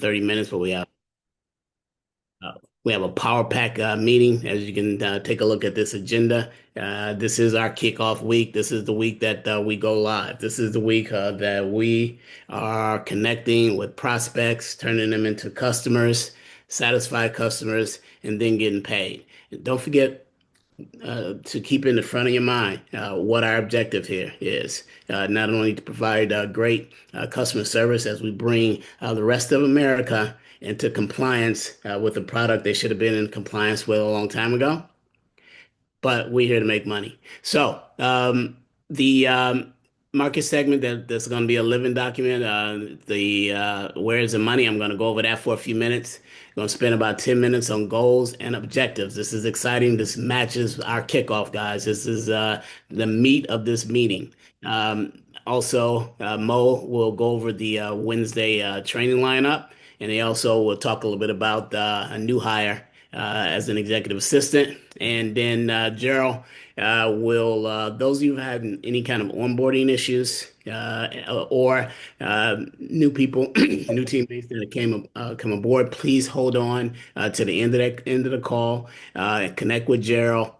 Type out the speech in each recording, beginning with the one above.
30 minutes, but uh, we have a power pack meeting. As you can take a look at this agenda, this is our kickoff week. This is the week that we go live. This is the week that we are connecting with prospects, turning them into customers, satisfied customers, and then getting paid. And don't forget to keep in the front of your mind what our objective here is. Not only to provide great customer service as we bring the rest of America into compliance with a product they should have been in compliance with a long time ago, but we're here to make money. So the market segment that's going to be a living document. The Where is the money? I'm going to go over that for a few minutes. Going to spend about 10 minutes on goals and objectives. This is exciting. This matches our kickoff, guys. This is the meat of this meeting. Also, Mo will go over the Wednesday training lineup, and he also will talk a little bit about a new hire as an executive assistant. And then Gerald will, those of you who have had any kind of onboarding issues or new people, new teammates that come aboard, please hold on to the end of the call. Connect with Gerald.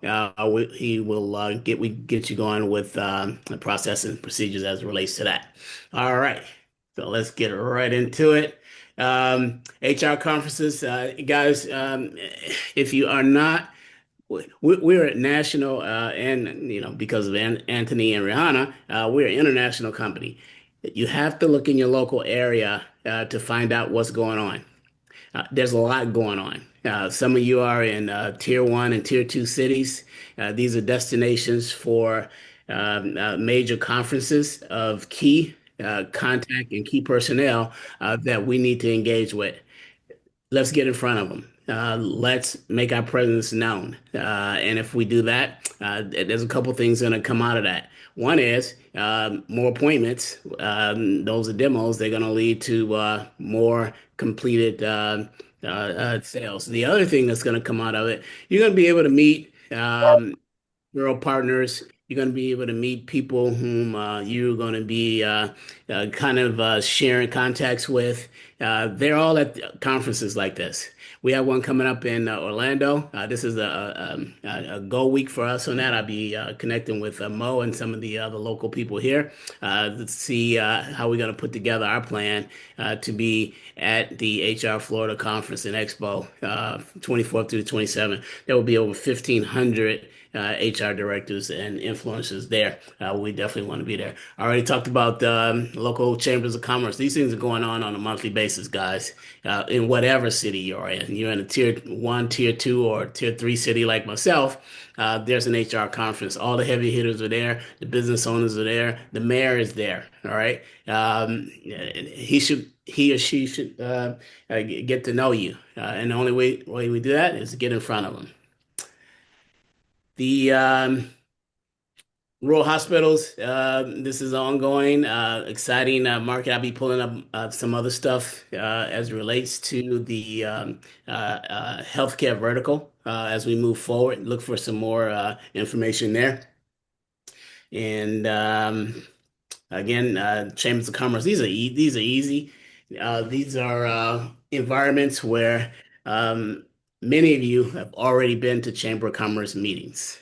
He will get you going with the process and procedures as it relates to that. All right, so let's get right into it. HR conferences, guys. If you are not, we're at national, and because of Anthony and Rihanna, we're an international company. You have to look in your local area to find out what's going on. There's a lot going on. Some of you are in tier one and tier two cities. These are destinations for major conferences of key contact and key personnel that we need to engage with. Let's get in front of them. Let's make our presence known. And if we do that, there's a couple things going to come out of that. One is more appointments. Those are demos. They're going to lead to more completed sales. The other thing that's going to come out of it, you're going to be able to meet referral partners. You're going to be able to meet people whom you're going to be kind of sharing contacts with. They're all at conferences like this. We have one coming up in Orlando. This is a go week for us on that. I'll be connecting with Mo and some of the other local people here to see how we're going to put together our plan to be at the HR Florida Conference and Expo 24th through the 27th. There will be over 1,500 HR directors and influencers there. We definitely want to be there. I already talked about local chambers of commerce. These things are going on a monthly basis, guys, in whatever city you're in. You're in a tier one, tier two, or tier three city like myself. There's an HR conference. All the heavy hitters are there. The business owners are there. The mayor is there. All right. He or she should get to know you. And the only way we do that is to get in front of them. The rural hospitals, this is ongoing, exciting market. I'll be pulling up some other stuff as it relates to the healthcare vertical as we move forward. Look for some more information there. And again, chambers of commerce. These are easy. These are environments where many of you have already been to chamber of commerce meetings.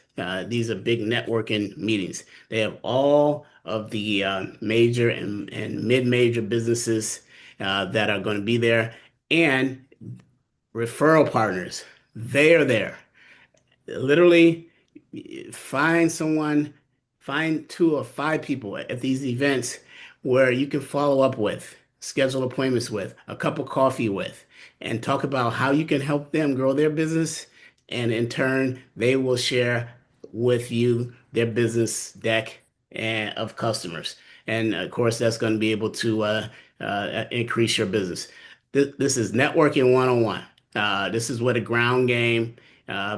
These are big networking meetings. They have all of the major and mid-major businesses that are going to be there, and referral partners. They are there. Literally, find someone, find two or five people at these events where you can follow up with, schedule appointments with, a cup of coffee with, and talk about how you can help them grow their business. And in turn, they will share with you their business deck and of customers. And of course, that's going to be able to increase your business. This is networking one-on-one. This is where the ground game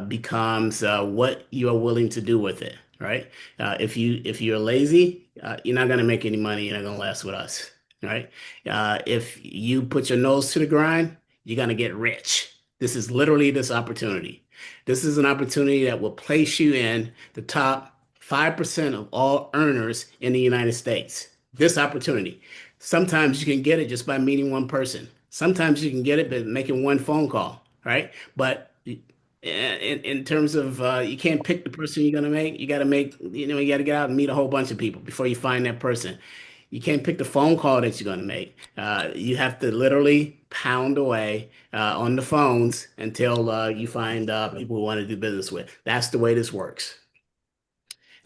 becomes what you are willing to do with it, right? If you're lazy, you're not going to make any money. You're not going to last with us, right? If you put your nose to the grind, you're going to get rich. This is literally this opportunity. This is an opportunity that will place you in the top 5% of all earners in the United States. This opportunity. Sometimes you can get it just by meeting one person. Sometimes you can get it, but making one phone call, right? But in terms of you can't pick the person you're gonna make. You got to make, you got to get out and meet a whole bunch of people before you find that person. You can't pick the phone call that you're gonna make. You have to literally pound away on the phones until you find people who want to do business with. That's the way this works.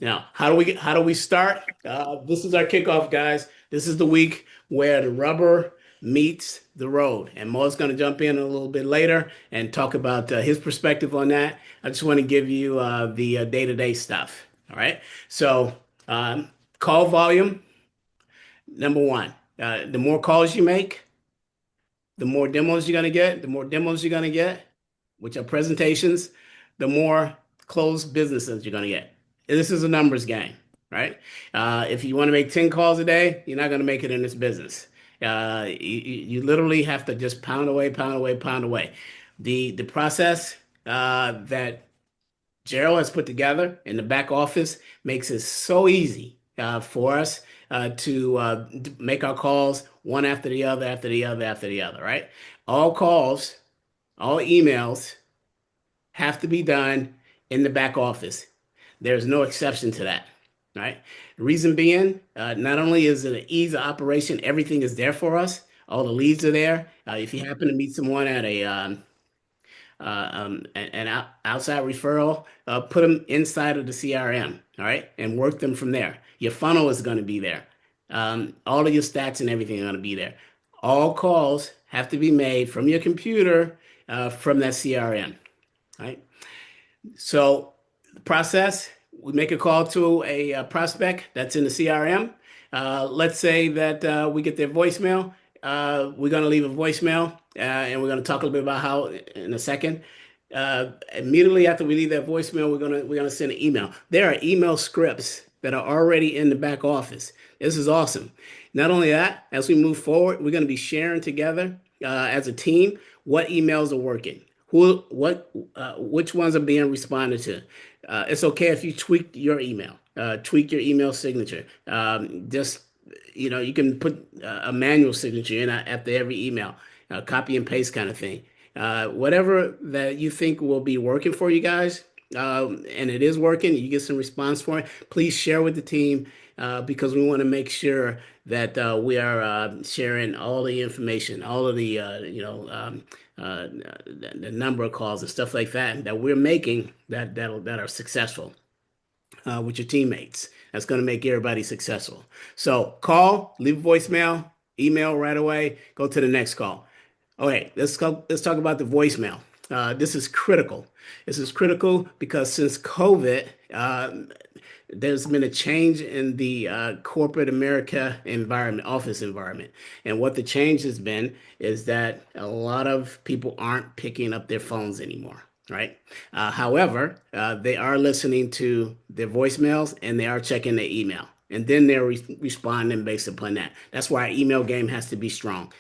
Now, how do we start? This is our kickoff, guys. This is the week where the rubber meets the road. And Mo's going to jump in a little bit later and talk about his perspective on that. I just want to give you the day-to-day stuff. All right. So, call volume, number one. The more calls you make, the more demos you're going to get, the more demos you're going to get, which are presentations, the more closed businesses you're going to get. This is a numbers game, right? If you want to make 10 calls a day, you're not going to make it in this business. You literally have to just pound away, pound away, pound away. The process that Gerald has put together in the back office makes it so easy for us to make our calls one after the other, after the other, after the other, right? All calls, all emails have to be done in the back office. There's no exception to that, right? The reason being, not only is it an ease of operation, everything is there for us. All the leads are there. If you happen to meet someone at an outside referral, put them inside of the CRM, all right, and work them from there. Your funnel is going to be there. All of your stats and everything are going to be there. All calls have to be made from your computer from that CRM, right? So the process, we make a call to a prospect that's in the CRM. Let's say that we get their voicemail. We're going to leave a voicemail, and we're going to talk a little bit about how in a second. Immediately after we leave that voicemail, we're gonna send an email. There are email scripts that are already in the back office. This is awesome. Not only that, as we move forward, we're going to be sharing together as a team what emails are working, which ones are being responded to. It's okay if you tweak your email signature. Just you can put a manual signature in after every email, copy and paste kind of thing. Whatever that you think will be working for you guys, and it is working, you get some response for it, please share with the team because we want to make sure that we are sharing all the information, all of the, the number of calls and stuff like that that we're making that are successful with your teammates. That's going to make everybody successful. So call, leave a voicemail, email right away, go to the next call. Okay, let's talk about the voicemail. This is critical. This is critical because since COVID, there's been a change in the corporate America environment, office environment. And what the change has been is that a lot of people aren't picking up their phones anymore, right? However, they are listening to their voicemails and they are checking their email. And then they're responding based upon that. That's why our email game has to be strong.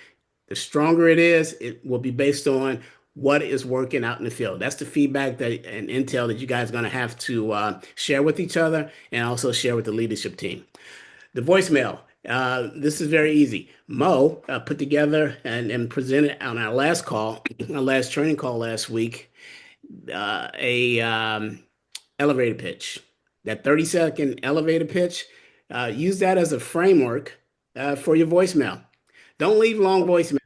The stronger it is, it will be based on what is working out in the field. That's the feedback that and intel that you guys are going to have to share with each other and also share with the leadership team. The voicemail. This is very easy. Mo put together and presented on our last call, our last training call last week, a elevator pitch. That 30-second elevator pitch, use that as a framework for your voicemail. Don't leave long voicemails.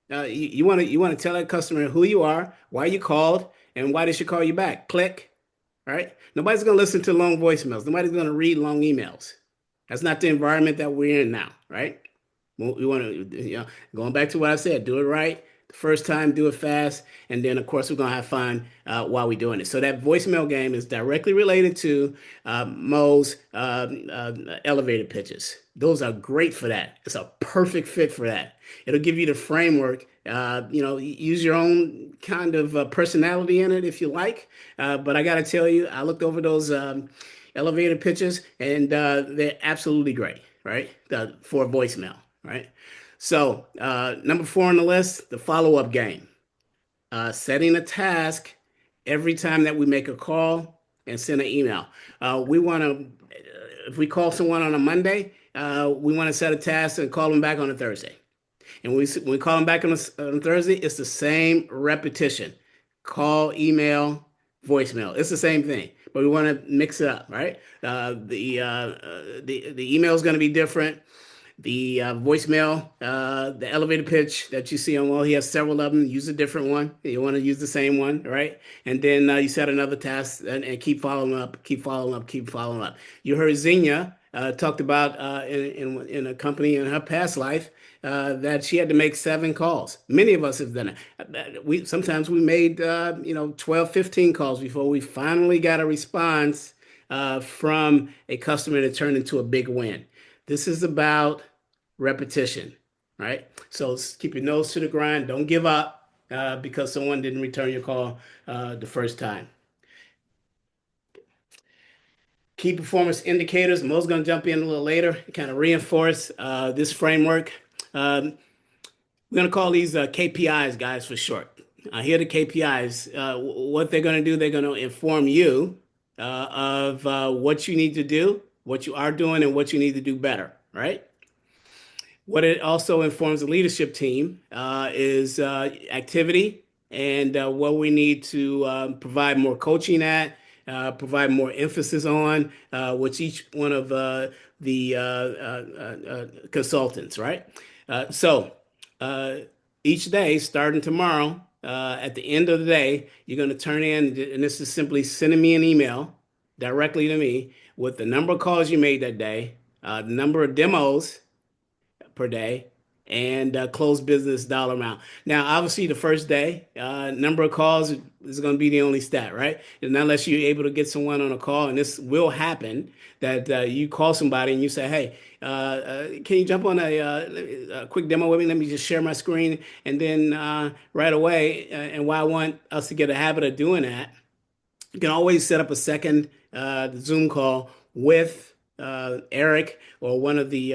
You want to tell that customer who you are, why you called, and why they should call you back. Click. All right. Nobody's going to listen to long voicemails. Nobody's going to read long emails. That's not the environment that we're in now, right? We want to, going back to what I said, do it right. The first time, do it fast. And then, of course, we're going to have fun while we're doing it. So that voicemail game is directly related to Mo's elevator pitches. Those are great for that. It's a perfect fit for that. It'll give you the framework. Use your own kind of personality in it if you like. But I got to tell you, I looked over those elevator pitches and they're absolutely great, right? For a voicemail, right? So, number 4 on the list, the follow-up game. Setting a task every time that we make a call and send an email. We want to, if we call someone on a Monday, we want to set a task and call them back on a Thursday. And we call them back on Thursday, it's the same repetition. Call, email, voicemail. It's the same thing, but we want to mix it up, right? The email is going to be different. The voicemail, the elevator pitch that you see on, well, he has several of them. Use a different one. You want to use the same one, right? And then you set another task and keep following up, keep following up, keep following up. You heard Xenia talked about in a company in her past life that she had to make 7 calls. Many of us have done it. Sometimes we made 12, 15 calls before we finally got a response from a customer that turned into a big win. This is about repetition, right? So keep your nose to the grind. Don't give up because someone didn't return your call the first time. Key performance indicators. Mo's going to jump in a little later, kind of reinforce this framework. We're going to call these KPIs, guys, for short. Here are the KPIs. What they're going to do, they're going to inform you of what you need to do, what you are doing, and what you need to do better, right? What it also informs the leadership team is activity and what we need to provide more coaching at, provide more emphasis on, which each one of the consultants, right? So uh, each day, starting tomorrow, at the end of the day, you're going to turn in, and this is simply sending me an email directly to me with the number of calls you made that day, the number of demos per day and closed business dollar amount. Now, obviously, the first day, number of calls is going to be the only stat, right? And unless you're able to get someone on a call, and this will happen, that you call somebody and you say, "Hey, can you jump on a quick demo with me? Let me just share my screen." And then right away, and why I want us to get a habit of doing that, you can always set up a second Zoom call with Eric or one of the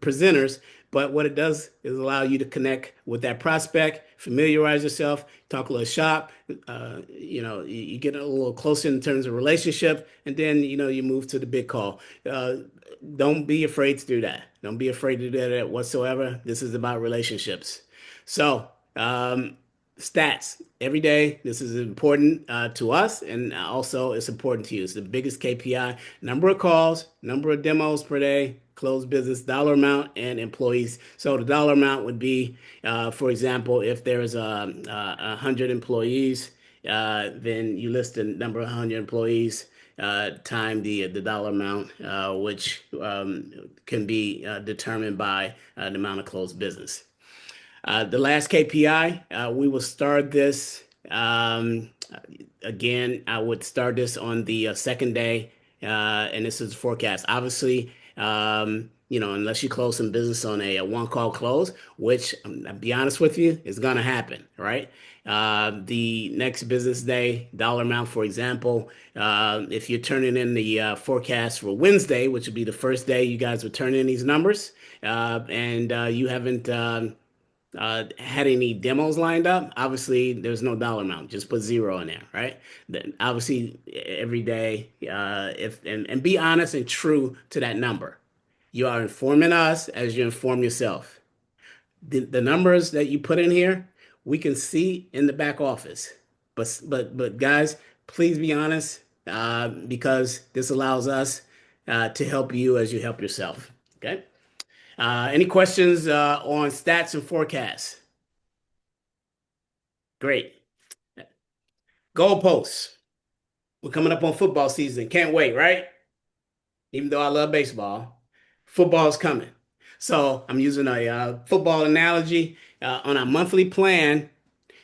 presenters. But what it does is allow you to connect with that prospect, familiarize yourself, talk a little shop. You get a little closer in terms of relationship, and then you move to the big call. Don't be afraid to do that. Don't be afraid to do that whatsoever. This is about relationships. So, stats every day. This is important to us, and also it's important to you. It's the biggest KPI: number of calls, number of demos per day, closed business, dollar amount, and employees. So the dollar amount would be, for example, if there's 100 employees, then you list the number of 100 employees. Time the dollar amount, which can be determined by the amount of closed business. The last KPI, we will start this again. I would start this on the second day, and this is forecast. Obviously, unless you close some business on a one call close, which I'll be honest with you, is going to happen, right? The next business day, dollar amount, for example, if you're turning in the forecast for Wednesday, which would be the first day you guys would turn in these numbers, and you haven't had any demos lined up, obviously there's no dollar amount. Just put zero in there, right? Then obviously every day, if and be honest and true to that number. You are informing us as you inform yourself. The numbers that you put in here, we can see in the back office. But guys, please be honest, because this allows us to help you as you help yourself. Okay. Any questions on stats and forecasts? Great. Goalposts. We're coming up on football season. Can't wait, right? Even though I love baseball, football's coming. So I'm using a football analogy on our monthly plan.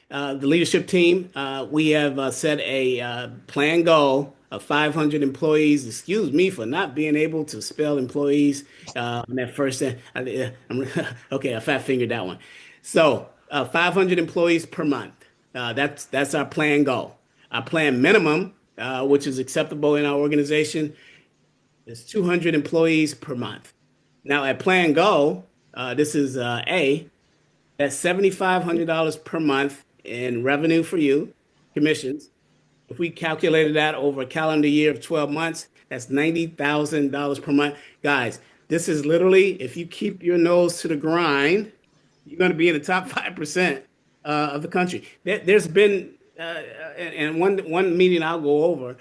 The leadership team, we have set a plan goal of 500 employees. Excuse me for not being able to spell employees on that first. Okay, I fat fingered that one. So 500 employees per month. That's our plan goal. Our plan minimum, which is acceptable in our organization, is 200 employees per month. Now at plan goal, this is A. That's $7,500 per month in revenue for you, commissions. If we calculated that over a calendar year of 12 months, that's $90,000 per month. Guys, this is literally, if you keep your nose to the grind, you're going to be in the top 5% of the country. There's been and one meeting I'll go over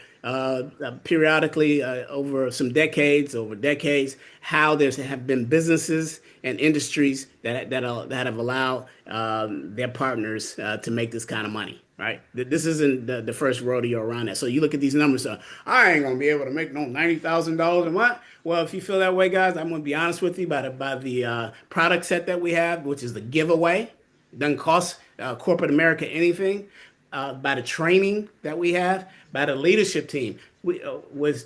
periodically over decades, how there's have been businesses and industries that have allowed their partners to make this kind of money. Right. This isn't the first rodeo around that. So you look at these numbers. I ain't gonna be able to make no $90,000 a month. Well, if you feel that way, guys, I'm gonna be honest with you by the product set that we have, which is the giveaway. It doesn't cost corporate America anything. By the training that we have, by the leadership team, we was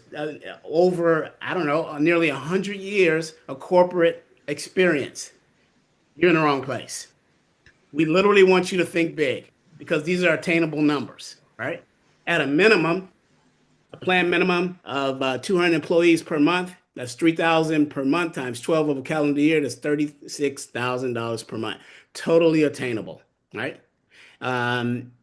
over I don't know nearly 100 years of corporate experience. You're in the wrong place. We literally want you to think big because these are attainable numbers, right? At a minimum, a planned minimum of 200 employees per month. That's 3,000 per month times 12 of a calendar year. That's $36,000 per month. Totally attainable, right? Um,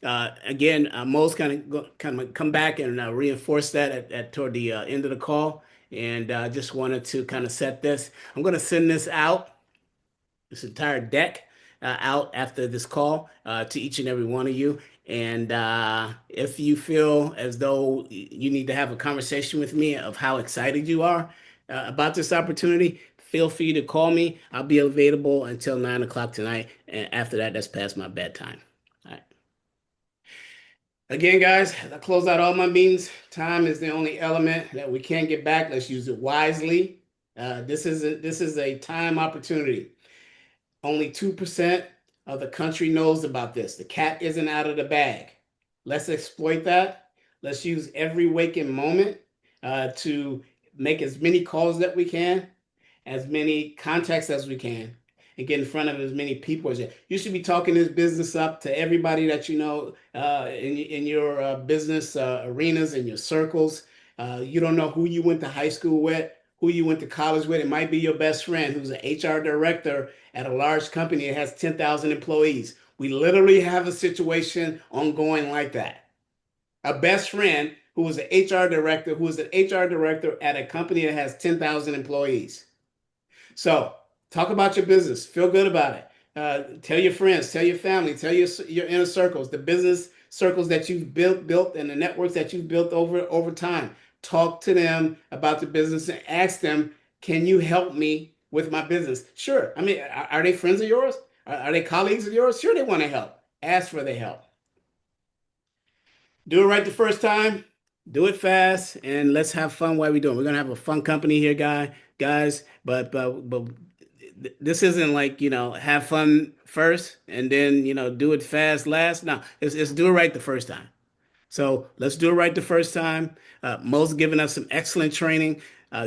again, Mo's kind of come back and reinforce that toward the end of the call, and just wanted to kind of set this. I'm going to send this entire deck out after this call to each and every one of you. And if you feel as though you need to have a conversation with me of how excited you are about this opportunity, feel free to call me. I'll be available until 9 o'clock tonight. And after that, that's past my bedtime. All right. Again, guys, I close out all my meetings. Time is the only element that we can't get back. Let's use it wisely. This is a time opportunity. Only 2% of the country knows about this. The cat isn't out of the bag. Let's exploit that. Let's use every waking moment to make as many calls that we can, as many contacts as we can, and get in front of as many people as you. You should be talking this business up to everybody that you know in your business arenas, in your circles. You don't know who you went to high school with, who you went to college with. It might be your best friend who's an HR director at a large company that has 10,000 employees. We literally have a situation ongoing like that. A best friend who was an HR director, who was an HR director at a company that has 10,000 employees. So talk about your business. Feel good about it. Tell your friends, tell your family, tell your inner circles, the business circles that you've built, and the networks that you've built over time. Talk to them about the business and ask them, "Can you help me with my business?" Sure. I mean, are they friends of yours? Are they colleagues of yours? Sure, they want to help. Ask for their help. Do it right the first time. Do it fast, and let's have fun while we do it. We're gonna have a fun company here, guys. But this isn't like have fun first and then do it fast last. No, it's do it right the first time. So let's do it right the first time. Mo's given us some excellent training.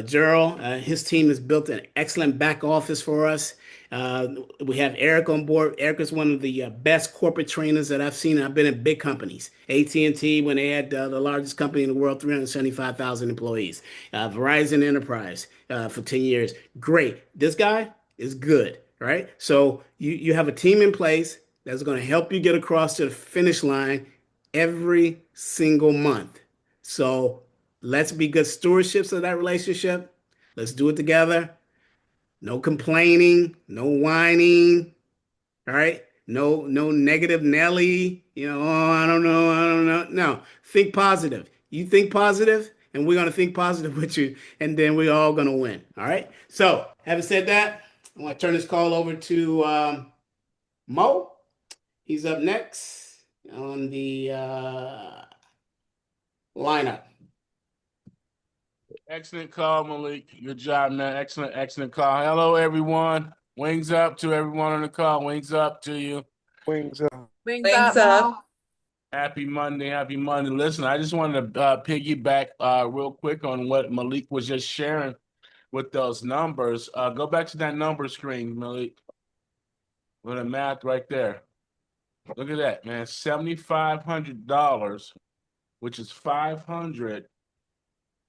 Gerald, his team has built an excellent back office for us. We have Eric on board. Eric is one of the best corporate trainers that I've seen. I've been in big companies, AT&T when they had the largest company in the world, 375,000 employees. Verizon Enterprise for 10 years. Great. This guy is good, right? So you have a team in place that's going to help you get across to the finish line every single month. So let's be good stewardships of that relationship. Let's do it together. No complaining, no whining, all right? No negative Nelly, oh, I don't know, I don't know. No, think positive. You think positive, and we're gonna think positive with you, and then we're all gonna win. All right. So, having said that, I want to turn this call over to Mo. He's up next on the lineup. Excellent call, Malik. Good job, man. Excellent call. Hello, everyone. Wings up to everyone on the call. Wings up to you. Wings up. Wings up. Happy Monday. Happy Monday. Listen, I just wanted to piggyback real quick on what Malik was just sharing with those numbers. Go back to that number screen, Malik. With the math right there. Look at that, man. $7,500, which is 500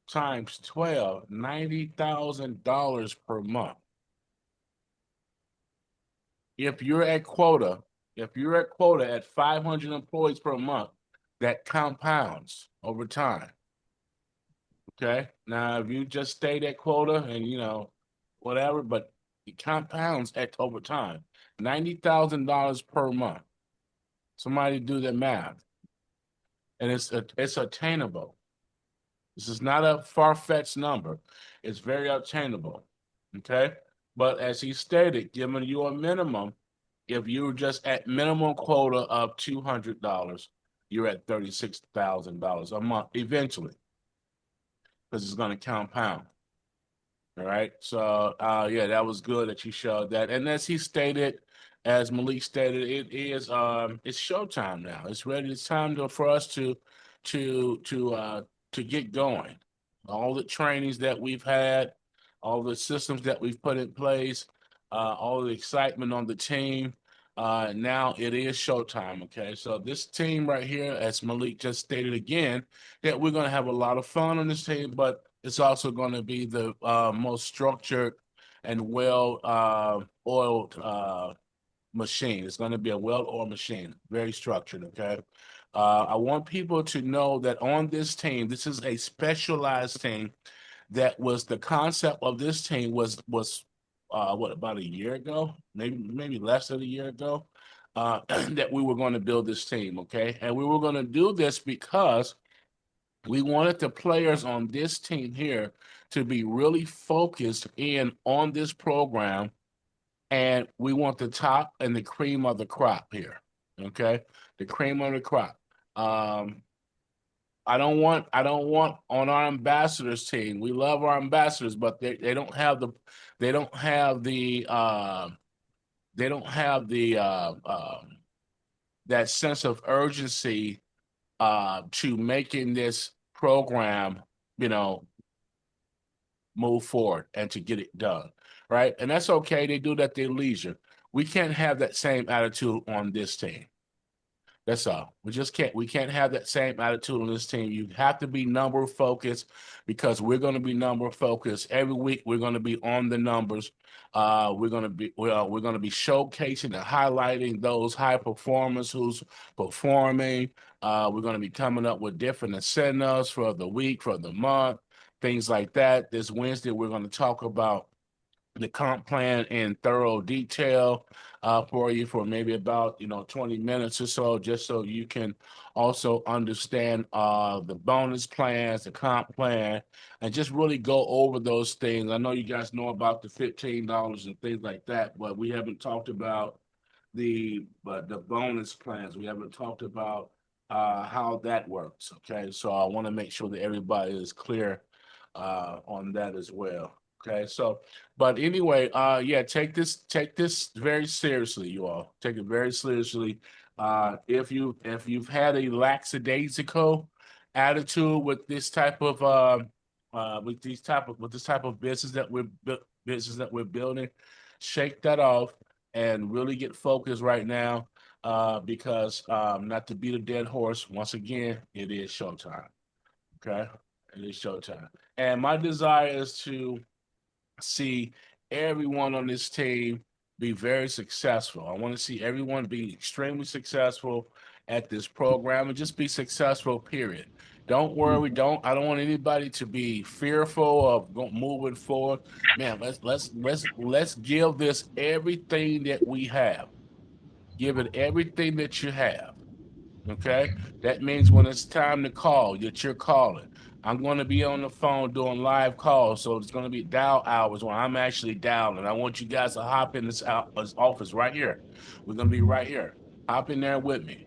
times 12, $90,000 per month. If you're at quota at 500 employees per month, that compounds over time. Okay. Now, if you just stayed at quota and whatever, but it compounds at over time. $90,000 per month. Somebody do the math, and it's attainable. This is not a far-fetched number. It's very obtainable. Okay. But as he stated, giving you a minimum, if you're just at minimum quota of $200, you're at $36,000 a month eventually, because it's going to compound. All right. So yeah, that was good that you showed that. And as he stated, as Malik stated, it's showtime now. It's ready. It's time for us to to uh to get going. All the trainings that we've had, all the systems that we've put in place, all the excitement on the team. Now it is showtime. Okay. So this team right here, as Malik just stated again, that we're gonna have a lot of fun on this team, but it's also going to be the most structured and well oiled machine. It's going to be a well oiled machine, very structured. Okay. I want people to know that on this team, this is a specialized team. That was the concept of this team was what, about a year ago, maybe less than a year ago, that we were going to build this team. Okay, and we were going to do this because we wanted the players on this team here to be really focused in on this program, and we want the top and the cream of the crop here. Okay, the cream of the crop. I don't want on our ambassadors team. We love our ambassadors, but they don't have the they don't have the they don't have the that sense of urgency to making this program, you know, move forward and to get it done, right? And that's okay. They do that at their leisure. We can't have that same attitude on this team. That's all. We just can't. We can't have that same attitude on this team. You have to be number focused, because we're going to be number focused every week. We're going to be on the numbers. We're going to be showcasing and highlighting those high performers who's performing. We're going to be coming up with different incentives for the week, for the month, things like that. This Wednesday, we're going to talk about the comp plan in thorough detail for you for maybe about 20 minutes or so, just so you can also understand the bonus plans, the comp plan, and just really go over those things. I know you guys know about the $15 and things like that, but we haven't talked about the bonus plans. We haven't talked about how that works. Okay, so I want to make sure that everybody is clear on that as well. Okay, so but anyway, yeah, take this very seriously, you all. Take it very seriously. If you've had a lackadaisical attitude with this type of with this type of business that we're building, shake that off and really get focused right now. Because not to beat a dead horse, once again, it is showtime. Okay, it is showtime, and my desire is to see everyone on this team be very successful. I want to see everyone be extremely successful at this program and just be successful, period. Don't worry, I don't want anybody to be fearful of moving forward. Man, let's give this everything that we have. Give it everything that you have. Okay. That means when it's time to call, that you're calling. I'm going to be on the phone doing live calls. So it's going to be dial hours when I'm actually dialing. I want you guys to hop in this office right here. We're going to be right here. Hop in there with me.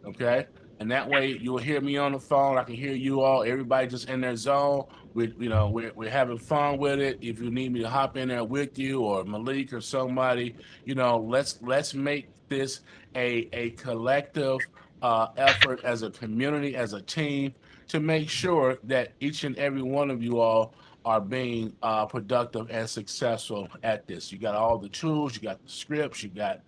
Okay. And that way you'll hear me on the phone. I can hear you all, everybody just in their zone. We're having fun with it. If you need me to hop in there with you or Malik or somebody, let's make this a collective effort as a community, as a team, to make sure that each and every one of you all are being productive and successful at this. You got all the tools, you got the scripts, you got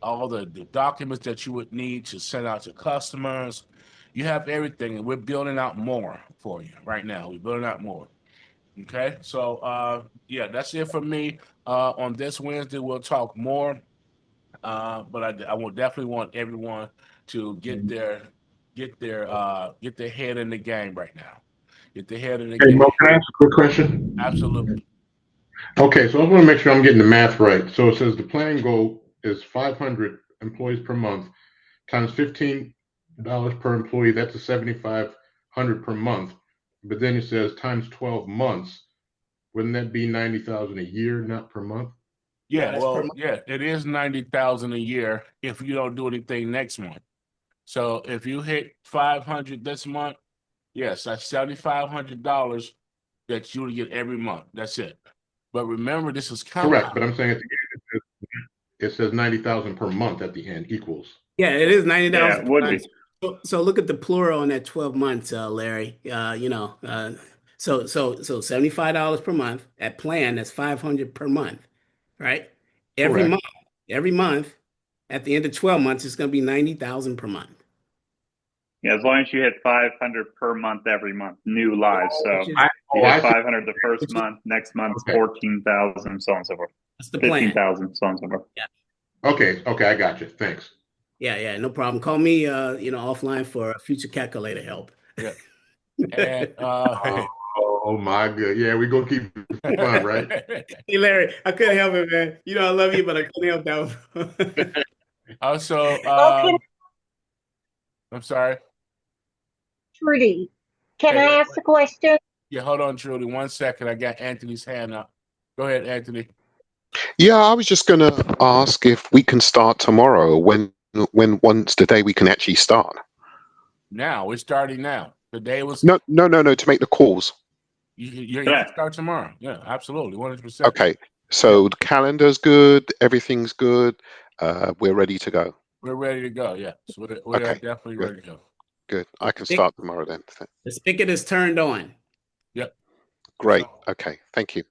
all the documents that you would need to send out to customers. You have everything, and we're building out more for you right now. We're building out more. Okay, so yeah, that's it for me. On this Wednesday, we'll talk more. But I will definitely want everyone to get their head in the game right now. Get their head in the Hey, game. Mo, can I ask a quick question? Absolutely. Okay, so I want to make sure I'm getting the math right. So it says the planning goal is 500 employees per month times $15 per employee. That's a 7,500 per month. But then it says times 12 months. Wouldn't that be 90,000 a year, not per month? No, Yeah, that's per well, month. yeah, it is 90,000 a year if you don't do anything next month. So if you hit 500 this month, yes, that's $7,500 that you will get every month. That's it. But remember, this is Correct, compound. but I'm saying at the end it says 90,000 per month at the end equals. Yeah, it is Yeah, 90,000 it per would month. be. So look at the plural on that 12 months, Larry. So $75 per month at plan, that's 500 per month, right? Every Correct. month, every month, at the end of 12 months, it's going to be 90,000 per month. Yeah, as long as you hit 500 per month every month, new lives. So Which is you I hit see. 500 the first which is month, next month Okay. 14,000, so on and so forth. that's the plan. 15,000, so on and so forth. Yeah. Okay, I got you. Thanks. Yeah, no problem. Call me offline for future calculator help. Yeah. And Oh my good. Yeah, we're gonna keep it fun, right? Hey Larry, I couldn't help it, man. You know I love you, but I couldn't help that one. also, Okay, I'm sorry. Trudy, can Hey, I ask a question? yeah, hold on, Trudy. 1 second. I got Anthony's hand up. Go ahead, Anthony. Yeah, I was just going to ask if we can start tomorrow. When once the day we can actually start. Now we're starting now. The day was No. To make the calls. you Today. can start tomorrow. Yeah, absolutely, 100%. Okay. Yeah, So the calendar's good. Everything's good. We're ready to go. we're ready to go. Yeah, so we are Okay. definitely Good. ready to go. Good. The I can spigot, start tomorrow then. the spigot is turned on. Yep. Great. So, Okay. Thank you.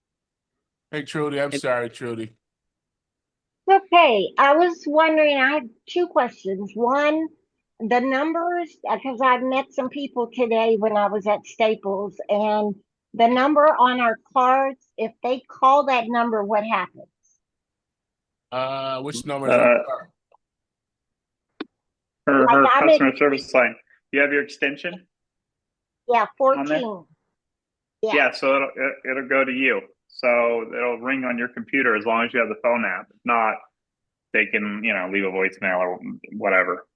hey, Trudy, I'm And sorry, Trudy. Okay, I was wondering, I have two questions. One, the numbers, because I've met some people today when I was at Staples, and the number on our cards, if they call that number, what happens? Which number is on Uh, the card? Like her I'm in, customer service line. You have your extension yeah, on there? 14. Yeah, Yeah, so it'll go to you. So it'll ring on your computer as long as you have the phone app. If not, they can, leave a voicemail or whatever.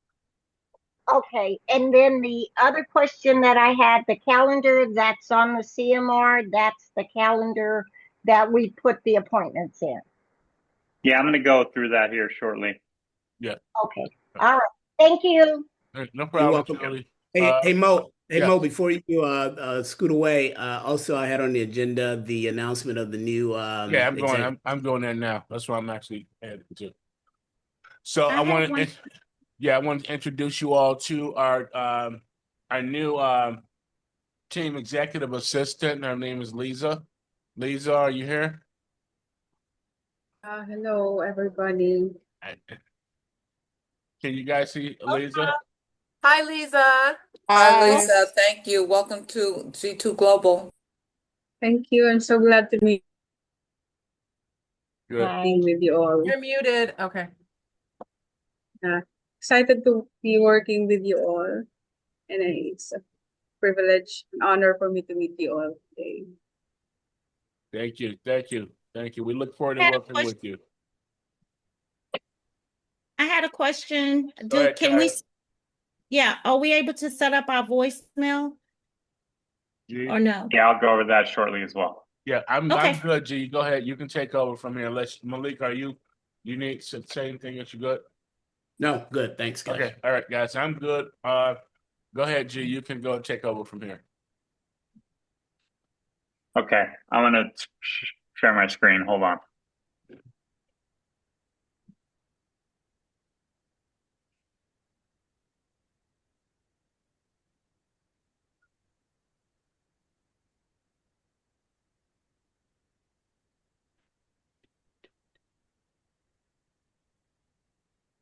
okay. And then the other question that I had, the calendar that's on the CMR, that's the calendar that we put the appointments in. Yeah, I'm going to go through that here shortly. Yeah. Okay. All right. Thank you. No you're problem, welcome. Trudy. Hey Mo, Yes. before you scoot away, also I had on the agenda the announcement of the new Yeah, I'm going. executive. I'm going there now. That's what I'm actually headed to. So I have one. I want to introduce you all to our new team executive assistant. Her name is Lisa. Lisa, are you here? Hello, everybody. Can you guys see Lisa? Hi, Lisa. Hi, Well, Lisa. Thank you. Welcome to G2 Global. thank you. I'm so glad to be Good. with you all. You're muted. Okay. Excited to be working with you all. And it's a privilege and honor for me to meet you all today. Thank you. Thank you. Thank you. We look forward to I had a working question. with you. I had a question. Go ahead, Can we, Kyle. yeah, are we able to set up our voicemail or no? Yeah, I'll go over that shortly as well. Yeah, I'm Okay. good, G. Go ahead. You can take over from here. Malik, you need to say anything that you're good? No, good. Thanks, guys. Okay. All right, guys. I'm good. Go ahead, G. You can go take over from here. Okay, I'm going to share my screen. Hold on.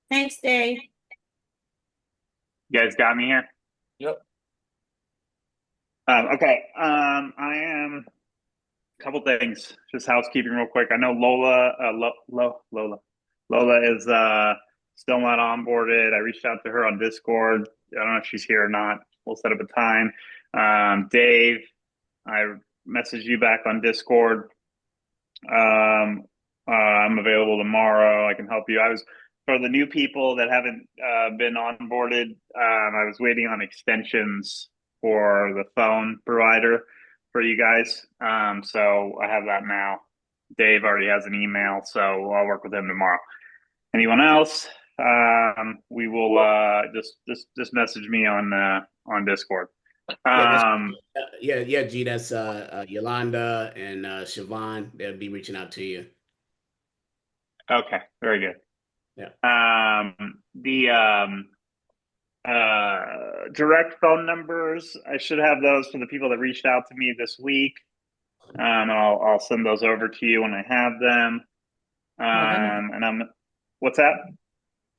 Thanks, Dave. You guys got me here? Yep. Okay. I am a couple things, just housekeeping real quick. I know Lola, Lola is still not onboarded. I reached out to her on Discord. I don't know if she's here or not. We'll set up a time. Dave, I messaged you back on Discord. I'm available tomorrow. I can help you. I was for the new people that haven't been onboarded. I was waiting on extensions for the phone provider for you guys. So I have that now. Dave already has an email, so I'll work with him tomorrow. Anyone else? We will just message me on Discord. Yeah, G, that's Yolanda and Siobhan. They'll be reaching out to you. Okay, very good. Yeah. The direct phone numbers, I should have those for the people that reached out to me this week. I'll send those over to you when I have them. What's that?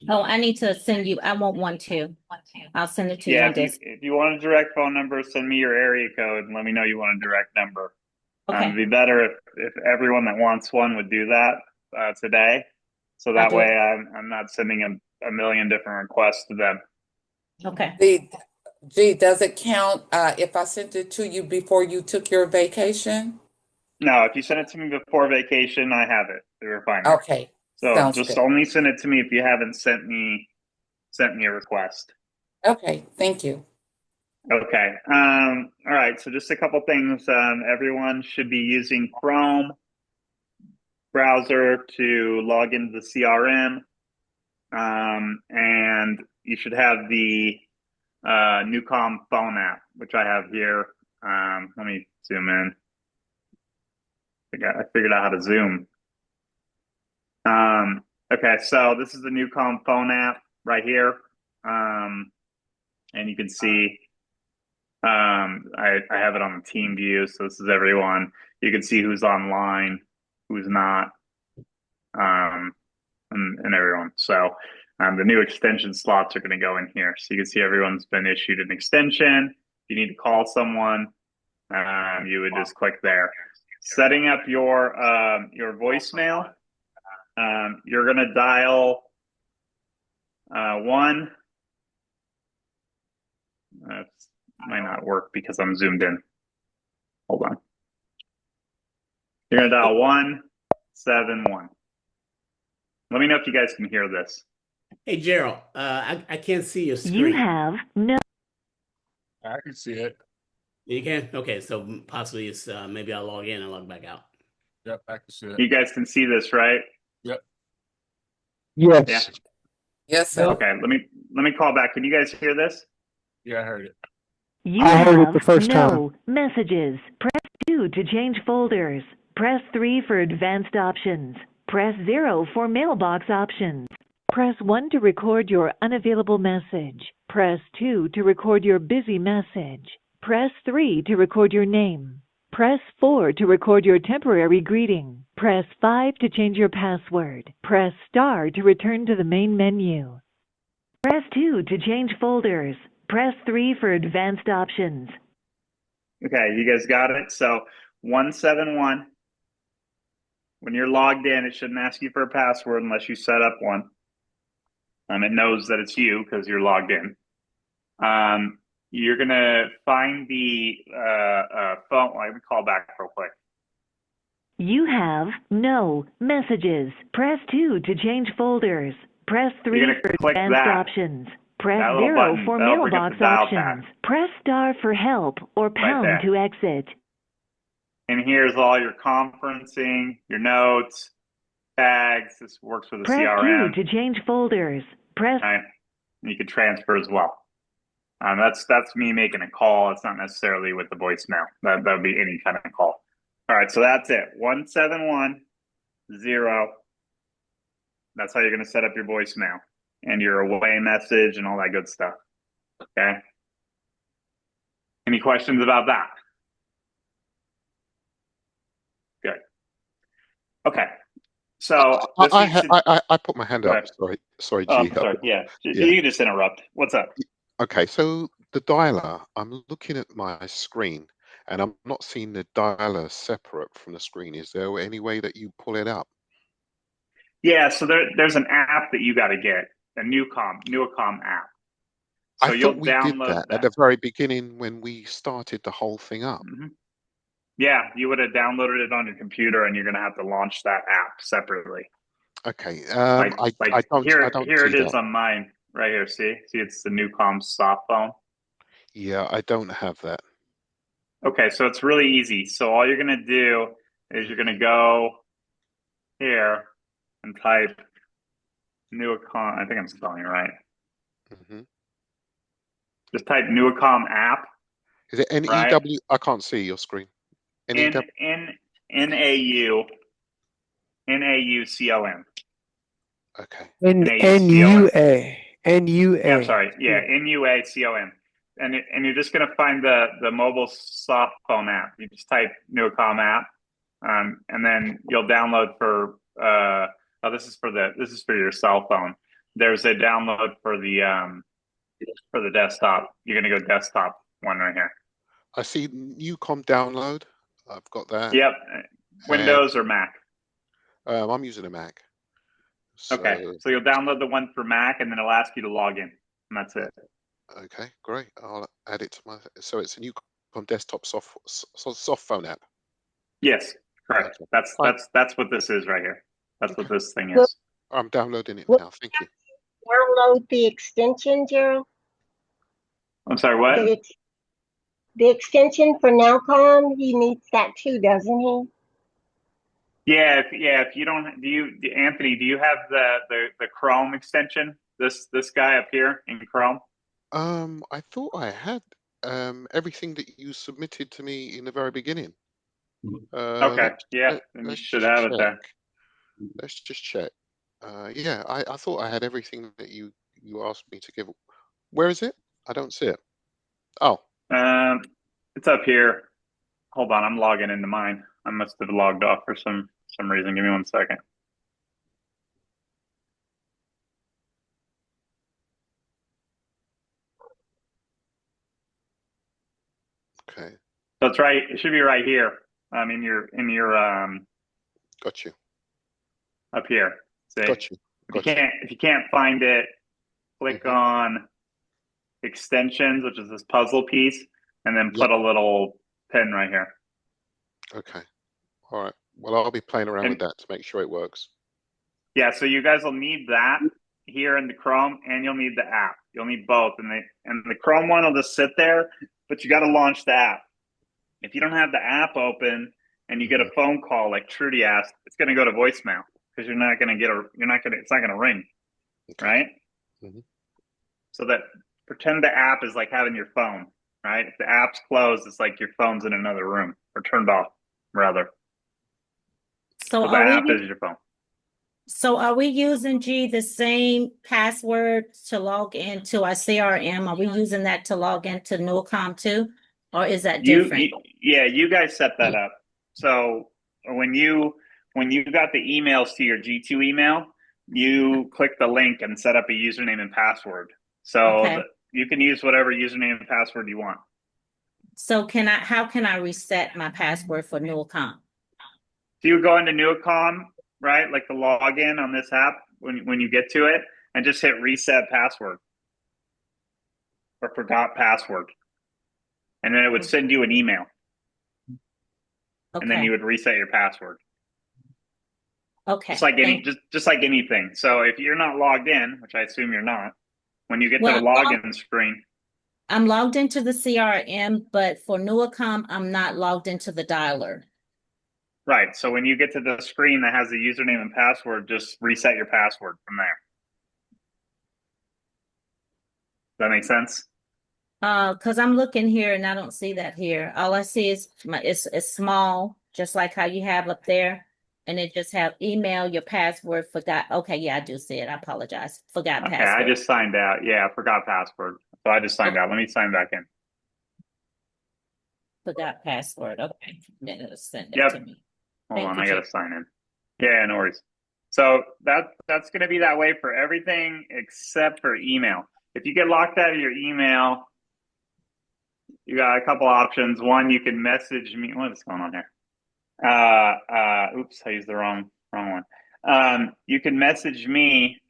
Oh, I need to send you. I want one too. I'll send it to you on this. If you want a direct phone number, send me your area code and let me know you want a direct number. Okay. It'd be better if everyone that wants one would do that today. So that way I'm not sending a million different requests to them. Okay. Gee, does it count if I sent it to you before you took your vacation? No, if you send it to me before vacation, I have it. You're fine. Okay. So Sounds just good. only send it to me if you haven't sent me a request. Okay, thank you. Okay. All right. So just a couple things. Everyone should be using Chrome browser to log into the CRM. And you should have the Newcom phone app, which I have here. Let me zoom in. I figured out how to zoom. Okay, so this is the Newcom phone app right here. And you can see I have it on the team view, so this is everyone. You can see who's online, who's not, and everyone. So the new extension slots are going to go in here. So you can see everyone's been issued an extension. If you need to call someone, you would just click there. Setting up your voicemail. You're going to dial 1. That might not work because I'm zoomed in. Hold on. You're going to dial 171. Let me know if you guys can hear this. Hey, Gerald, I can't see your screen. You have no. I can see it. You can? Okay, so possibly it's maybe I'll log in and log back out. Yep, I can see it. You guys can see this, right? Yep. Yes. Yeah. Yes, sir. Okay, let me call back. Can you guys hear this? Yeah, I heard it. You I heard it have the first no messages. Press 2 to change folders. Press 3 for advanced options. Press 0 for mailbox options. Press 1 to record your unavailable message. Press 2 to record your busy message. Press 3 to record your name. Press 4 to record your temporary greeting. Press 5 to change your password. Press star to return to the main menu. Press 2 to change folders. Press 3 for advanced options. Okay, you guys got it? So 171. When you're logged in, it shouldn't ask you for a password unless you set up one. It knows that it's you because you're logged in. You're going to find the phone. Let me call back real quick. You have no messages. Press 2 to change folders. Press 3 for advanced options. Press 0 for mailbox options. Press star for help or pound to exit. And here's all your conferencing, your notes, tags. This works with the CRM. Press 2 to change folders. Press. Right. You can transfer as well. That's me making a call. It's not necessarily with the voicemail. That would be any kind of call. All right, so that's it. 1710. That's how you're going to set up your voicemail and your away message and all that good stuff. Okay. Any questions about that? Good. Okay. So I put my hand up. Sorry, G. Sorry. Yeah. You just interrupt. What's up? Okay, so the dialer, I'm looking at my screen and I'm not seeing the dialer separate from the screen. Is there any way that you pull it up? Yeah, so there's an app that you got to get, a Newcom app. So I thought we did that at the very beginning when we started the whole thing up. Mm-hmm. Yeah, you would have downloaded it on your computer, and you're going to have to launch that app separately. Okay. Like, I here don't it see is that. on mine right here. See, it's the Newcom soft phone. Yeah, I don't have that. Okay, so it's really easy. So all you're going to do is you're going to go here and type Newcom. I think I'm spelling it right. Hmm. Just type Newcom app, Is it right? NEW? I can't see your screen. N NEW? N NAU NAUCOM. Okay. NAUCOM. Yeah, I'm NUA. sorry. Yeah, NUACOM. And you're just gonna find the mobile soft phone app. You just type Newcom app, and then you'll download for this is for your cell phone. There's a download for the desktop. You're gonna go desktop one right here. I see Newcom download. I've got that. Yep, And Windows or Mac. I'm using a Mac. Okay, So, so you'll download the one for Mac, and then it'll ask you to log in, and that's it. okay, great. I'll add it to my. So it's a Newcom desktop soft phone app. Yes, correct. Okay. Fine. That's what this is right here. That's Okay. what this thing Will, is. I'm downloading it will now. Thank you. download the extension, Gerald? I'm sorry, what? The extension for Nowcom, he needs that too, doesn't he? Yeah, if you don't, Anthony, do you have the Chrome extension? This guy up here in Chrome? I thought I had everything that you submitted to me in the very beginning. Okay, yeah, then you Let's should just have it check. there. Let's just check. Yeah, I thought I had everything that you asked me to give. Where is it? I don't see it. Oh, It's up here. Hold on, I'm logging into mine. I must have logged off for some reason. Give me 1 second. okay. So it's right. It should be right here. In your Got you. up here. See, Got you. Got you. if you can't find it, click on extensions, which is this puzzle piece, and then put a little pin right here. Okay. All right. Well, I'll be playing around And with that to make sure it works. yeah, so you guys will need that here in the Chrome, and you'll need the app. You'll need both, and the Chrome one will just sit there, but you got to launch the app. If you don't have the app open and you get a phone call like Trudy asked, it's going to go to voicemail because it's not going to ring, right? So that pretend the app is like having your phone, right? If the app's closed, it's like your phone's in another room or turned off, rather. So the app is your phone. So are we using the same password to log into our CRM? Are we using that to log into Nucom too? Or is that different? You guys set that up. So when you got the emails to your G2 email, you click the link and set up a username and password. So you can use whatever username and password you want. So how can I reset my password for Nucom? So you go into Nucom, right? Like the login on this app when you get to it, and just hit reset password or forgot password. And then it would send you an email. And then you would reset your password. Okay. Just like anything. So if you're not logged in, which I assume you're not, when you get to the login screen. I'm logged into the CRM, but for Nucom, I'm not logged into the dialer. Right. So when you get to the screen that has the username and password, just reset your password from there. Does that make sense? Because I'm looking here and I don't see that here. All I see is it's small, just like how you have up there. And it just have email, your password, forgot. Okay, yeah, I do see it. I apologize. Forgot password. I just signed out. Yeah, forgot password. So I just signed out. Let me sign back in. Forgot password. Okay. Then it'll send it to me. Hold on, I gotta sign in. Yeah, no worries. So that's gonna be that way for everything except for email. If you get locked out of your email, you got a couple options. One, you can message me. What is going on here? Oops, I used the wrong one. You can message me,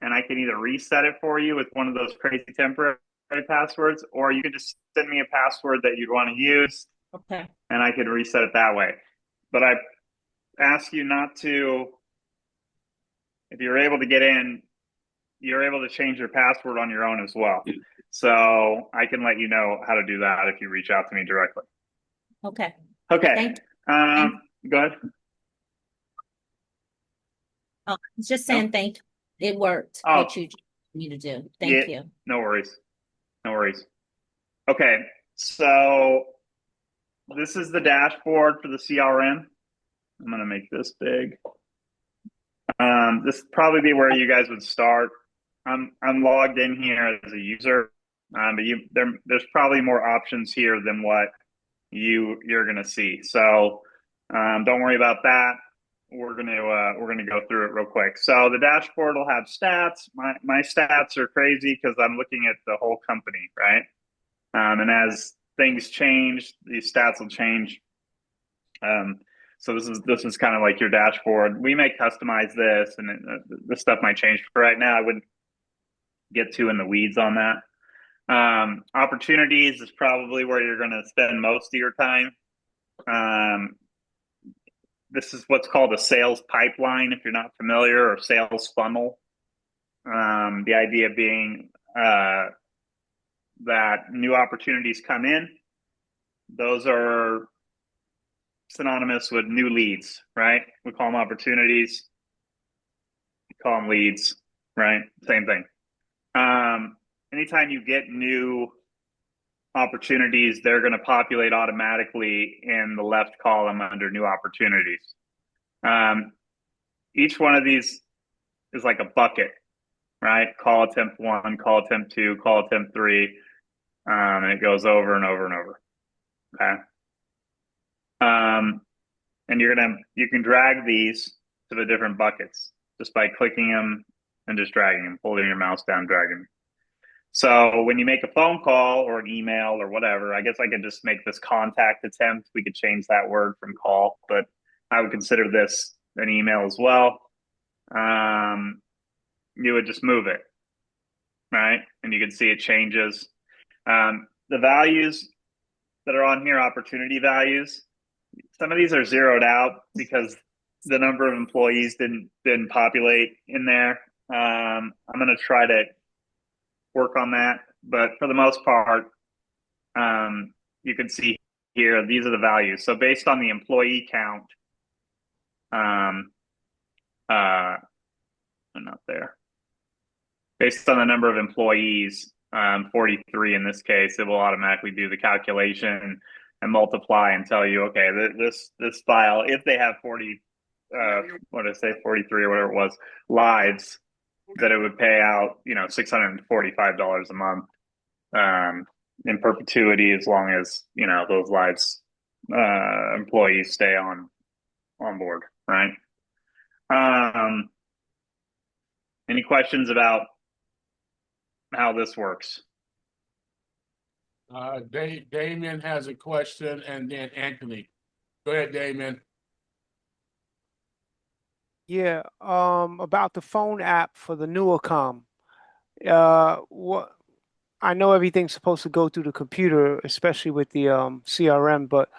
and I can either reset it for you with one of those crazy temporary passwords, or you can just send me a password that you'd want to use, Okay. and I could reset it that way. But I ask you not to, if you're able to get in, you're able to change your password on your own as well. So I can let you know how to do that if you reach out to me directly. Okay. Okay. Thank you. Go ahead. Oh, I was just Nope. saying thank you. It worked, Oh, what you told me to do. Thank you. no worries. No worries. Okay. So this is the dashboard for the CRM. I'm going to make this big. This would probably be where you guys would start. I'm logged in here as a user, but there's probably more options here than what you're going to see. So don't worry about that. We're gonna go through it real quick. So the dashboard will have stats. My stats are crazy because I'm looking at the whole company, right? And as things change, these stats will change. So this is kind of like your dashboard. We may customize this, and this stuff might change. For right now, I wouldn't get too in the weeds on that. Opportunities is probably where you're going to spend most of your time. This is what's called a sales pipeline, if you're not familiar, or sales funnel. The idea being that new opportunities come in. Those are synonymous with new leads, right? We call them opportunities. We call them leads, right? Same thing. Anytime you get new opportunities, they're going to populate automatically in the left column under new opportunities. Each one of these is like a bucket, right? Call attempt 1, call attempt 2, call attempt 3, and it goes over and over and over. Okay. And you can drag these to the different buckets just by clicking them and just dragging them, holding your mouse down, dragging them. So when you make a phone call or an email or whatever, I guess I could just make this contact attempt. We could change that word from call, but I would consider this an email as well. You would just move it, right? And you can see it changes. The values that are on here, opportunity values, some of these are zeroed out because the number of employees didn't populate in there. I'm going to try to work on that, but for the most part, you can see here, these are the values. So based on the employee count, not there. Based on the number of employees, 43 in this case, it will automatically do the calculation and multiply and tell you, okay, this file, if they have 40, what did I say, 43 or whatever it was, lives, that it would pay out, $645 a month in perpetuity, as long as those lives employees stay on board, right? Any questions about how this works? Damien has a question, and then Anthony. Go ahead, Damien. Yeah, about the phone app for the Nuacom. What I know everything's supposed to go through the computer, especially with the CRM, but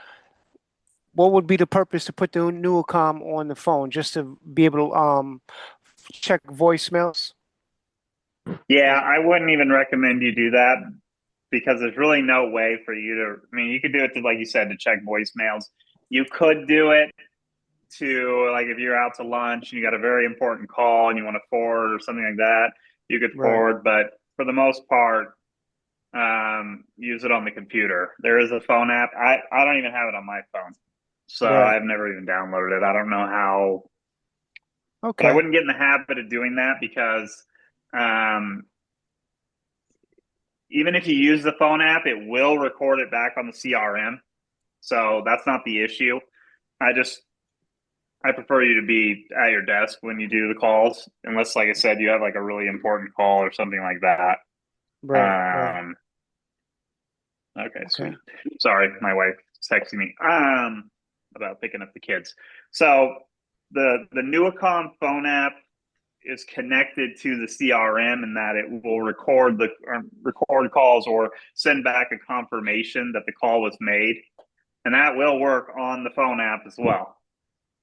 what would be the purpose to put the Nuacom on the phone? Just to be able to check voicemails? Yeah, I wouldn't even recommend you do that because there's really no way for you to, I mean, you could do it to, like you said, to check voicemails. You could do it to, like, if you're out to lunch and you got a very important call and you want to forward or something like that, you could forward. But for the most part, use it on the computer. There is a phone app. I don't even have it on my phone. So I've never even downloaded it. I don't know how. Okay. But I wouldn't get in the habit of doing that because even if you use the phone app, it will record it back on the CRM. So that's not the issue. I prefer you to be at your desk when you do the calls, unless, like I said, you have like a really important call or something like that. Right. Okay, sweet. Sorry, my wife is texting me about picking up the kids. So the Nuacom phone app is connected to the CRM in that it will record calls or send back a confirmation that the call was made. and that will work on the phone app as well.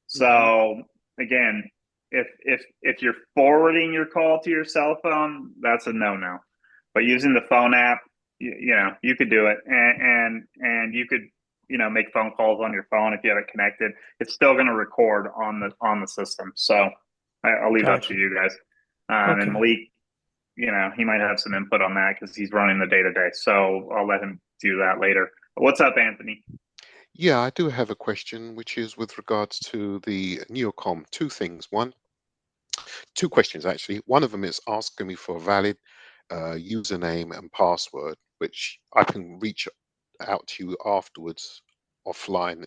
So again, if you're forwarding your call to your cell phone, that's a no-no. But using the phone app, you know, you could do it, and you could, you know, make phone calls on your phone if you have it connected. It's still going to record on the system. So I'll leave that to you guys. And Malik, you know, he might have some input on that because he's running the day-to-day. So I'll let him do that later. But what's up, Anthony? Yeah, I do have a question, which is with regards to the Neocom. Two things. Two questions actually. One of them is asking me for a valid username and password, which I can reach out to you afterwards offline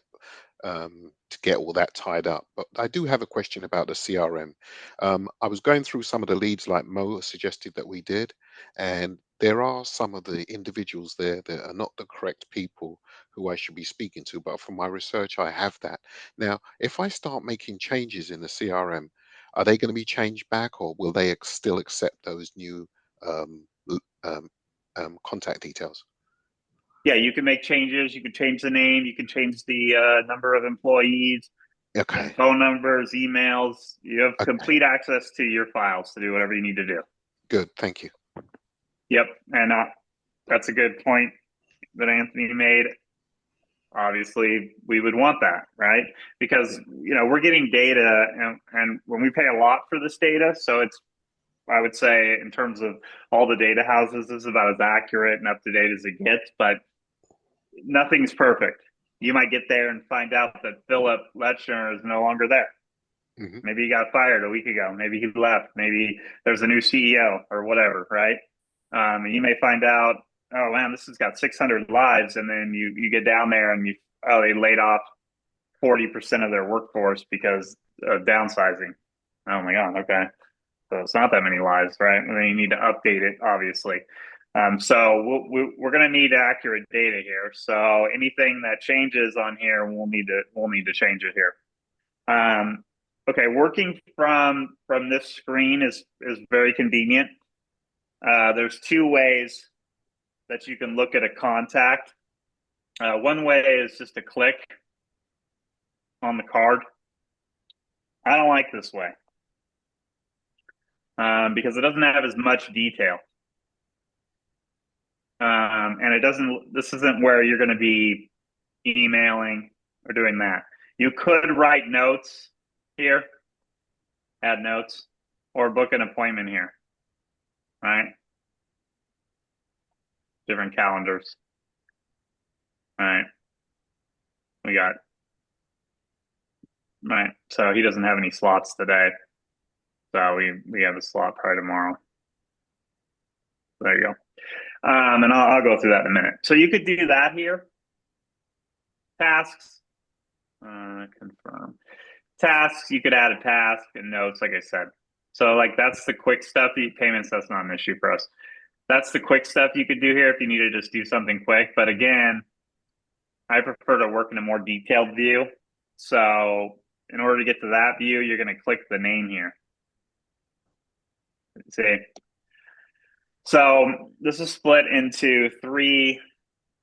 to get all that tied up. But I do have a question about the CRM. I was going through some of the leads like Mo suggested that we did, and there are some of the individuals there that are not the correct people who I should be speaking to. But from my research, I have that. Now, if I start making changes in the CRM, are they going to be changed back, or will they still accept those new um, contact details? Yeah, you can make changes. You can change the name. You can change the number of employees, Okay. phone numbers, emails. You have complete access to your files to do whatever you need to do. Good. Thank you. Yep. And that's a good point that Anthony made. Obviously, we would want that, right? Because, you know, we're getting data, and when we pay a lot for this data, so it's, I would say, in terms of all the data houses, this is about as accurate and up to date as it gets, but nothing's perfect. You might get there and find out that Philip Lechner is no longer there. Maybe he got fired a week ago. Maybe he left. Maybe there's a new CEO or whatever, right? And you may find out, oh man, this has got 600 lives, and then you get down there and they laid off 40% of their workforce because of downsizing. Oh my God, okay. So it's not that many lives, right? And then you need to update it, obviously. So we're going to need accurate data here. So anything that changes on here, we'll need to change it here. Okay, working from this screen is very convenient. There's two ways that you can look at a contact. One way is just to click on the card. I don't like this way because it doesn't have as much detail. And it doesn't, this isn't where you're going to be emailing or doing that. You could write notes here, add notes, or book an appointment here, right? Different calendars. All right. We got, right. So he doesn't have any slots today. So we have a slot probably tomorrow. There you go. And I'll go through that in a minute. So you could do that here. Tasks, confirm. Tasks, you could add a task and notes, like I said. So like that's the quick stuff. Payments, that's not an issue for us. That's the quick stuff you could do here if you need to just do something quick. But again, I prefer to work in a more detailed view. So in order to get to that view, you're going to click the name here. Let's see. So this is split into three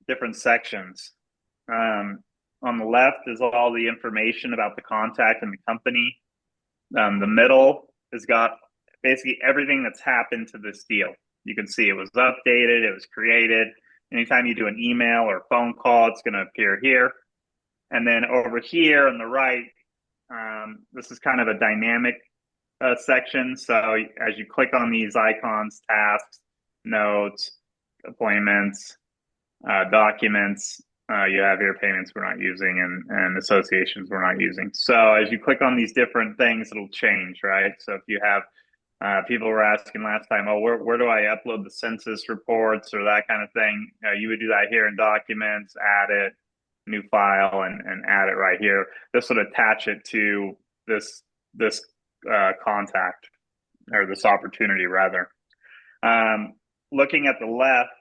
different sections. On the left is all the information about the contact and the company. The middle has got basically everything that's happened to this deal. You can see it was updated, it was created. Anytime you do an email or phone call, it's going to appear here. And then over here on the right, this is kind of a dynamic section. So as you click on these icons, tasks, notes, appointments, documents, you have here payments we're not using and associations we're not using. So as you click on these different things, it'll change, right? So if you have people were asking last time, oh, where do I upload the census reports or that kind of thing? You would do that here in documents, add it, new file, and add it right here. This would attach it to this contact or this opportunity rather. Looking at the left,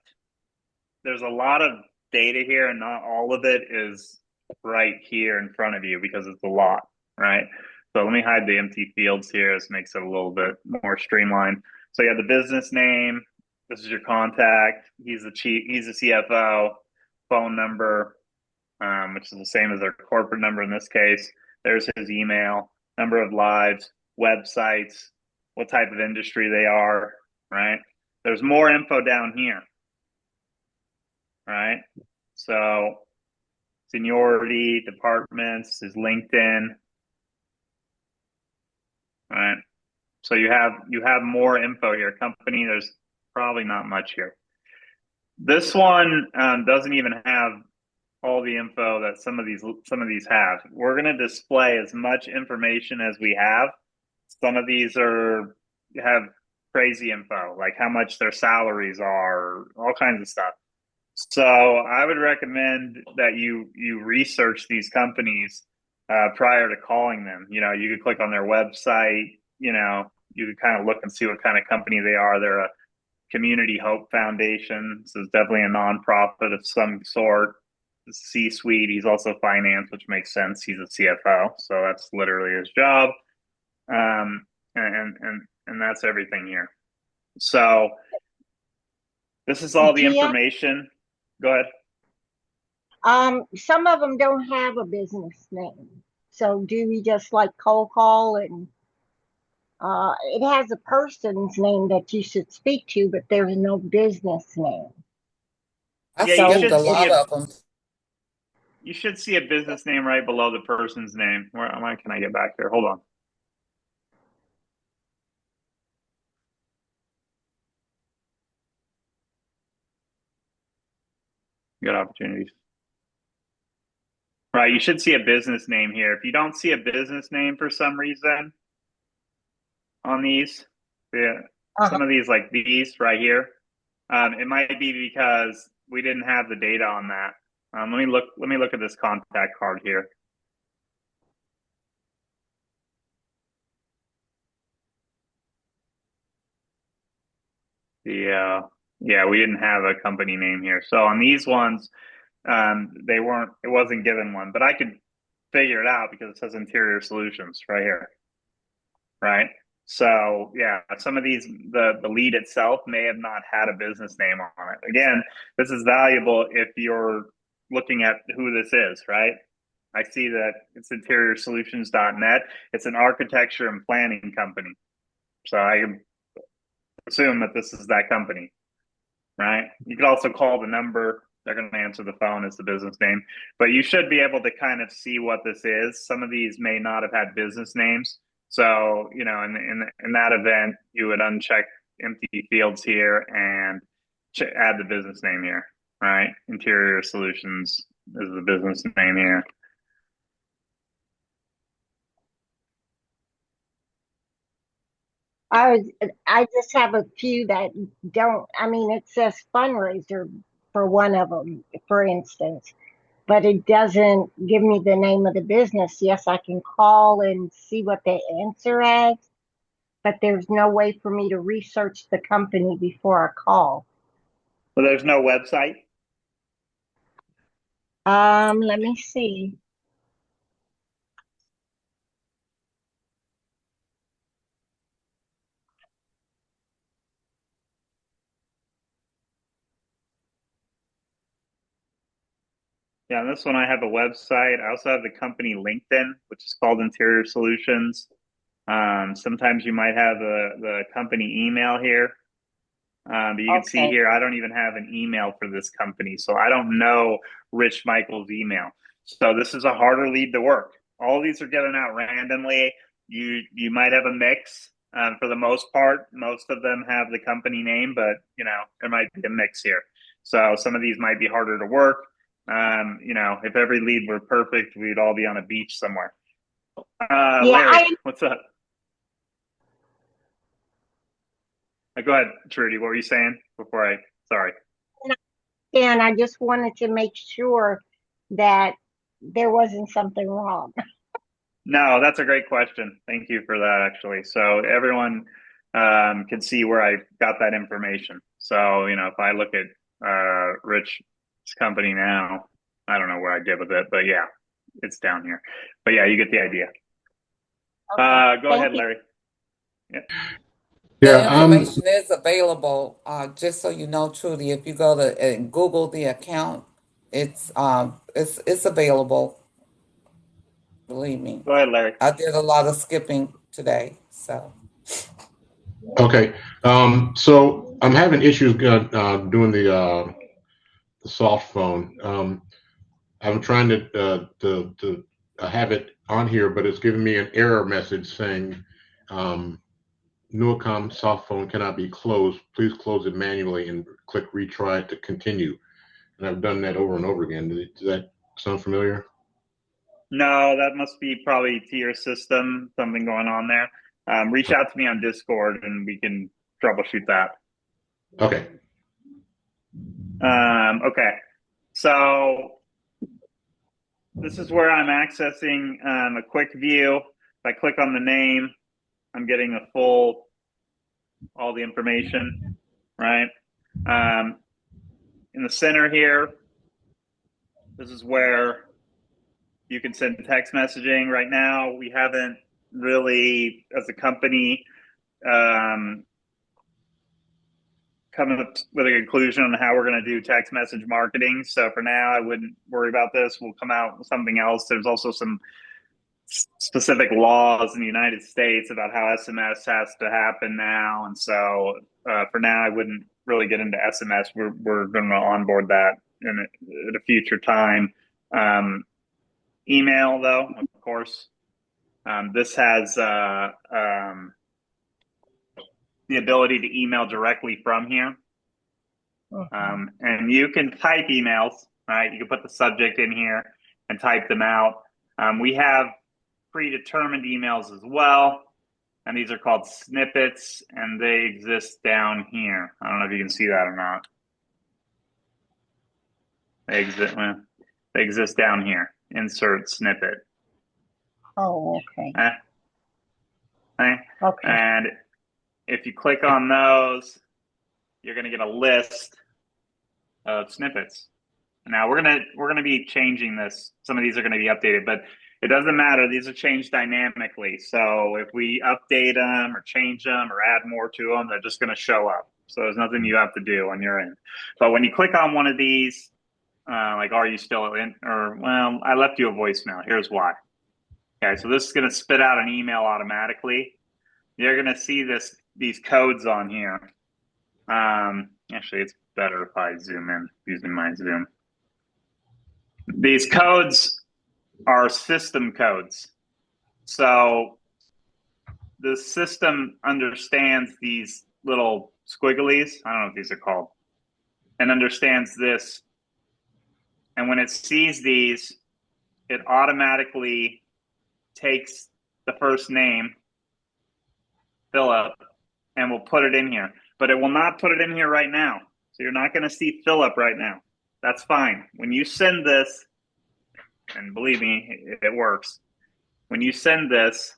there's a lot of data here and not all of it is right here in front of you because it's a lot, right? So let me hide the empty fields here. This makes it a little bit more streamlined. So you have the business name. This is your contact. He's the chief. He's the CFO. Phone number. which is the same as their corporate number in this case. There's his email, number of lives, websites, what type of industry they are, right? There's more info down here, right? So seniority, departments, his LinkedIn, right? So you have more info here. Company, there's probably not much here. This one doesn't even have all the info that some of these have. We're going to display as much information as we have. Some of these have crazy info, like how much their salaries are, all kinds of stuff. So I would recommend that you research these companies prior to calling them. You know, you could click on their website. You know, you could kind of look and see what kind of company they are. They're a Community Hope Foundation, so it's definitely a nonprofit of some sort. C-suite. He's also finance, which makes sense. He's a CFO, so that's literally his job. And that's everything here. So this is all the information. Go ahead. Some of them don't have a business name. So do we just like cold call and it has a person's name that you should speak to, but there's no business name. I skimmed a lot of them. You should see a business name right below the person's name. Where can I get back there? Hold on. Good opportunities. Right, you should see a business name here. If you don't see a business name for some reason on these, some of these, like these right here, it might be because we didn't have the data on that. Let me look at this contact card here. Yeah, we didn't have a company name here. So on these ones, it wasn't given one, but I could figure it out because it says Interior Solutions right here. Right. So yeah, some of these, the lead itself may have not had a business name on it. Again, this is valuable if you're looking at who this is, right? I see that it's interiorsolutions.net. It's an architecture and planning company. So I can assume that this is that company, right? You could also call the number. They're going to answer the phone as the business name, but you should be able to kind of see what this is. Some of these may not have had business names. So, you know, in that event, you would uncheck empty fields here and add the business name here, right? Interior Solutions is the business name here. I just have a few that don't, I mean, it says fundraiser for one of them, for instance, but it doesn't give me the name of the business. Yes, I can call and see what they answer as, but there's no way for me to research the company before I call. Well, there's no website. Let me see. Yeah, on this one I have a website. I also have the company LinkedIn, which is called Interior Solutions. Sometimes you might have the company email here. But you can see here, I don't even have an email for this company. So I don't know Rich Michael's email. So this is a harder lead to work. All these are given out randomly. You might have a mix. For the most part, most of them have the company name, but you know, there might be a mix here. So some of these might be harder to work. You know, if every lead were perfect, we'd all be on a beach somewhere. Larry, what's up? Go ahead, Trudy. What were you saying before sorry. And I just wanted to make sure that there wasn't something wrong. No, that's a great question. Thank you for that, actually. So everyone can see where I got that information. So, you know, if I look at Rich's company now, I don't know where I did with it, but yeah, it's down here. But yeah, you get the idea. Go ahead, Larry. Yeah. The information is available, just so you know, Trudy, if you go to and Google the account, It's available. Believe me. Go ahead, Larry. I did a lot of skipping today, so. Okay. So I'm having issues doing the soft phone. I'm trying to have it on here, but it's giving me an error message saying Nuacom soft phone cannot be closed. Please close it manually and click retry to continue. And I've done that over and over again. Does that sound familiar? No, that must be probably to your system, something going on there. Reach out to me on Discord and we can troubleshoot that. Okay. Okay. So this is where I'm accessing a quick view. If I click on the name, I'm getting all the information, right? In the center here, this is where you can send text messaging. Right now, we haven't really, as a company, come up with a conclusion on how we're going to do text message marketing. So for now, I wouldn't worry about this. We'll come out with something else. There's also some specific laws in the United States about how SMS has to happen now. And so for now, I wouldn't really get into SMS. We're going to onboard that at a future time. Email, though, of course. This has the ability to email directly from here. And you can type emails, right? You can put the subject in here and type them out. We have predetermined emails as well. And these are called snippets, and they exist down here. I don't know if you can see that or not. They exist down here. Insert snippet. Oh, okay. Okay. And if you click on those, you're going to get a list of snippets. Now we're gonna be changing this. Some of these are going to be updated, but it doesn't matter. These are changed dynamically. So if we update them or change them or add more to them, they're just going to show up. So there's nothing you have to do on your end. But when you click on one of these, like, are you still in? Or, well, I left you a voicemail. Here's why. Okay, so this is going to spit out an email automatically. You're going to see these codes on here. Actually, it's better if I zoom in using my Zoom. These codes are system codes. So the system understands these little squigglies. I don't know what these are called. And understands this. And when it sees these, it automatically takes the first name, Philip, and will put it in here. But it will not put it in here right now. So you're not going to see Philip right now. That's fine. When you send this, and believe me, it works. When you send this,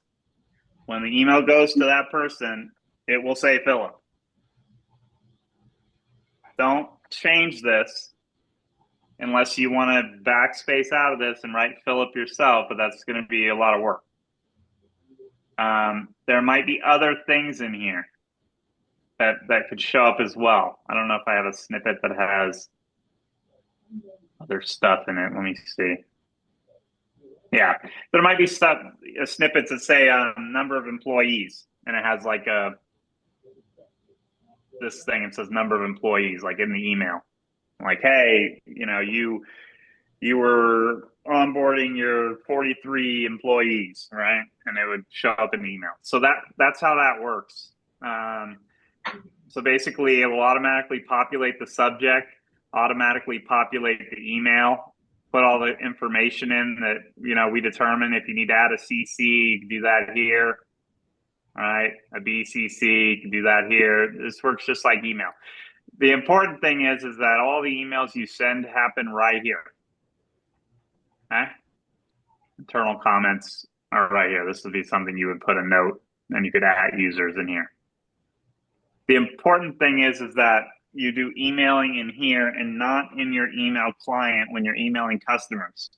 when the email goes to that person, it will say Philip. Don't change this unless you want to backspace out of this and write Philip yourself, but that's going to be a lot of work. There might be other things in here that could show up as well. I don't know if I have a snippet that has other stuff in it. Let me see. Yeah, there might be snippets that say number of employees, and it has like this thing. It says number of employees, like in the email. Like, hey, you were onboarding your 43 employees, right? And it would show up in the email. So that's how that works. So basically, it will automatically populate the subject, automatically populate the email, put all the information in that we determine. If you need to add a CC, you can do that here. All right, a BCC, you can do that here. This works just like email. The important thing is that all the emails you send happen right here. Okay? Internal comments are right here. This would be something you would put a note, and you could add users in here. The important thing is that you do emailing in here and not in your email client when you're emailing customers.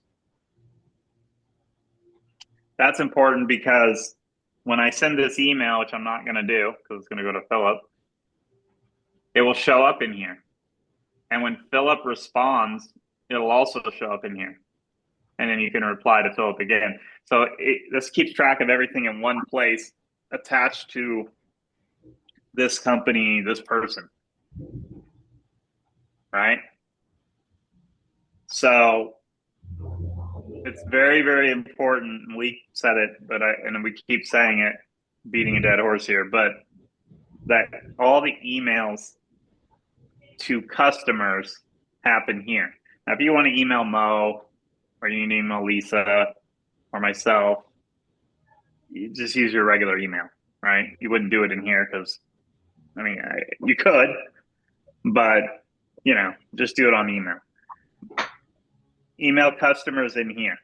That's important because when I send this email, which I'm not going to do because it's going to go to Philip, it will show up in here. And when Philip responds, it'll also show up in here. And then you can reply to Philip again. So this keeps track of everything in one place attached to this company, this person, right? So it's very, very important. We said it, and we keep saying it, beating a dead horse here, but that all the emails to customers happen here. Now, if you want to email Mo, or you need to email Lisa or myself, you just use your regular email, right? You wouldn't do it in here because, I mean, you could, but, just do it on email. Email customers in here.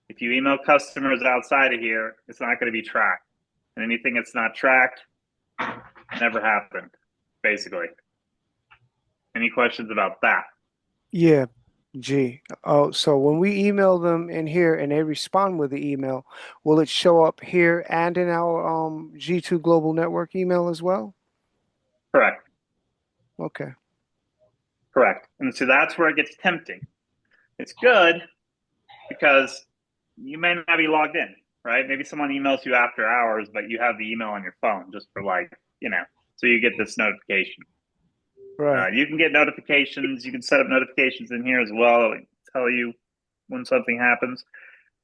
If you email customers outside of here, it's not going to be tracked. And anything that's not tracked never happened, basically. Any questions about that? Yeah, G. Oh, so when we email them in here and they respond with the email, will it show up here and in our G2 Global Network email as well? Correct. Okay. Correct. And so that's where it gets tempting. It's good because you may not be logged in, right? Maybe someone emails you after hours, but you have the email on your phone just for so you get this notification. Right. You can get notifications. You can set up notifications in here as well. It'll tell you when something happens,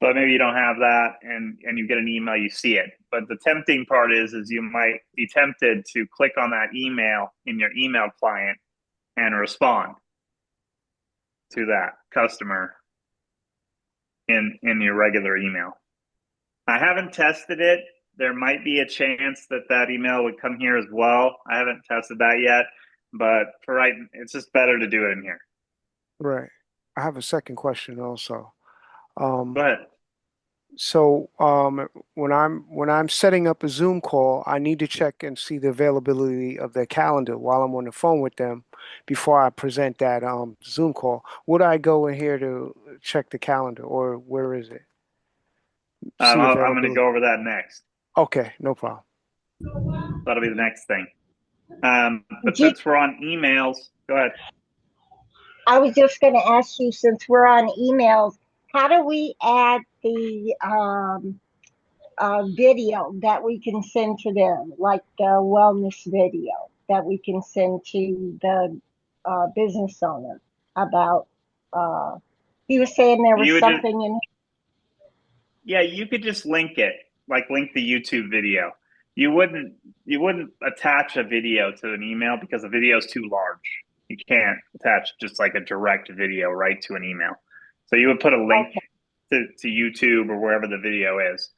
but maybe you don't have that and you get an email, you see it. But the tempting part is you might be tempted to click on that email in your email client and respond to that customer in your regular email. I haven't tested it. There might be a chance that email would come here as well. I haven't tested that yet, but for right, it's just better to do it in here. Right. I have a second question also. Go ahead. So when I'm setting up a Zoom call, I need to check and see the availability of their calendar while I'm on the phone with them before I present that Zoom call. Would I go in here to check the calendar, or where is it? I'm going to go over that next. Okay, no problem. That'll be the next thing. But since we're on emails, go ahead. I was just going to ask you, since we're on emails, how do we add the video that we can send to them, like the wellness video that we can send to the business owner about? He was saying there was something in. Yeah, you could just link it, like link the YouTube video. You wouldn't attach a video to an email because the video is too large. You can't attach just like a direct video right to an email. So you would put a link to YouTube or wherever the video is.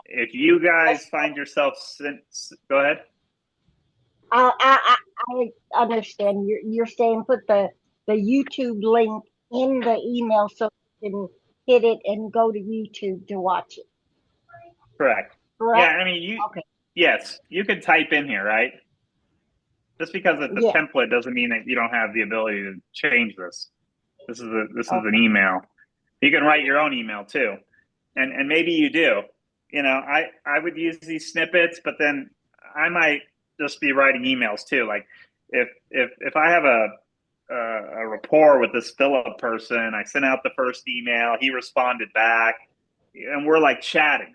If you guys find yourself, go ahead. I understand. You're saying put the YouTube link in the email so you can hit it and go to YouTube to watch it. Correct. Yeah, I mean, yes, you could type in here, right? Just because it's a template doesn't mean that you don't have the ability to change this. This is an email. You can write your own email too, and maybe you do. I would use these snippets, but then I might just be writing emails too. Like if I have a rapport with this Philip person, I sent out the first email, he responded back, and we're like chatting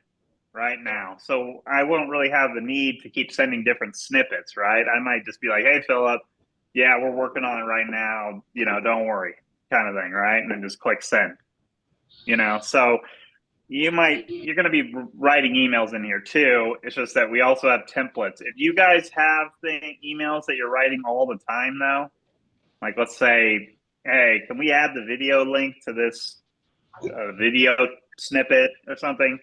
right now. So I won't really have the need to keep sending different snippets, right? I might just be like, hey, Philip, yeah, we're working on it right now. Don't worry, kind of thing, right? And then just click send. So you're going to be writing emails in here too. It's just that we also have templates. If you guys have the emails that you're writing all the time though, like let's say, hey, can we add the video link to this video snippet or something?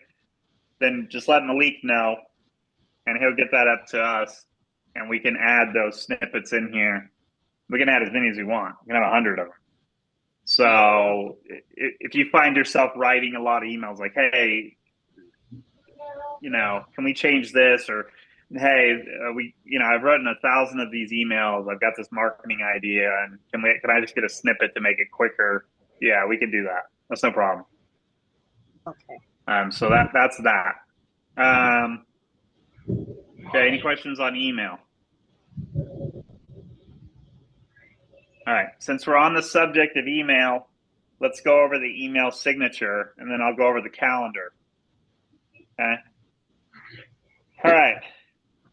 Then just let Malik know and he'll get that up to us and we can add those snippets in here. We can add as many as we want. We can have 100 of them. So if you find yourself writing a lot of emails like, hey, can we change this? Or, hey, I've written 1,000 of these emails. I've got this marketing idea and can I just get a snippet to make it quicker? Yeah, we can do that. That's no problem. Okay. So that's that. Okay, any questions on email? All right. Since we're on the subject of email, let's go over the email signature, and then I'll go over the calendar. Okay. All right.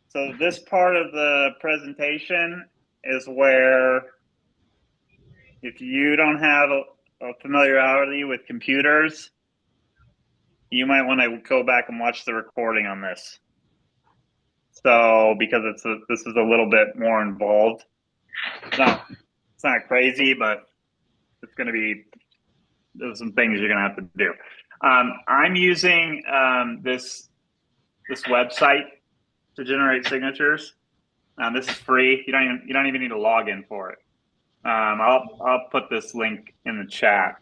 So this part of the presentation is where if you don't have a familiarity with computers, you might want to go back and watch the recording on this. So because this is a little bit more involved. It's not crazy, but it's going to be, there's some things you're going to have to do. I'm using this website to generate signatures. This is free. You don't even need a login for it. I'll put this link in the chat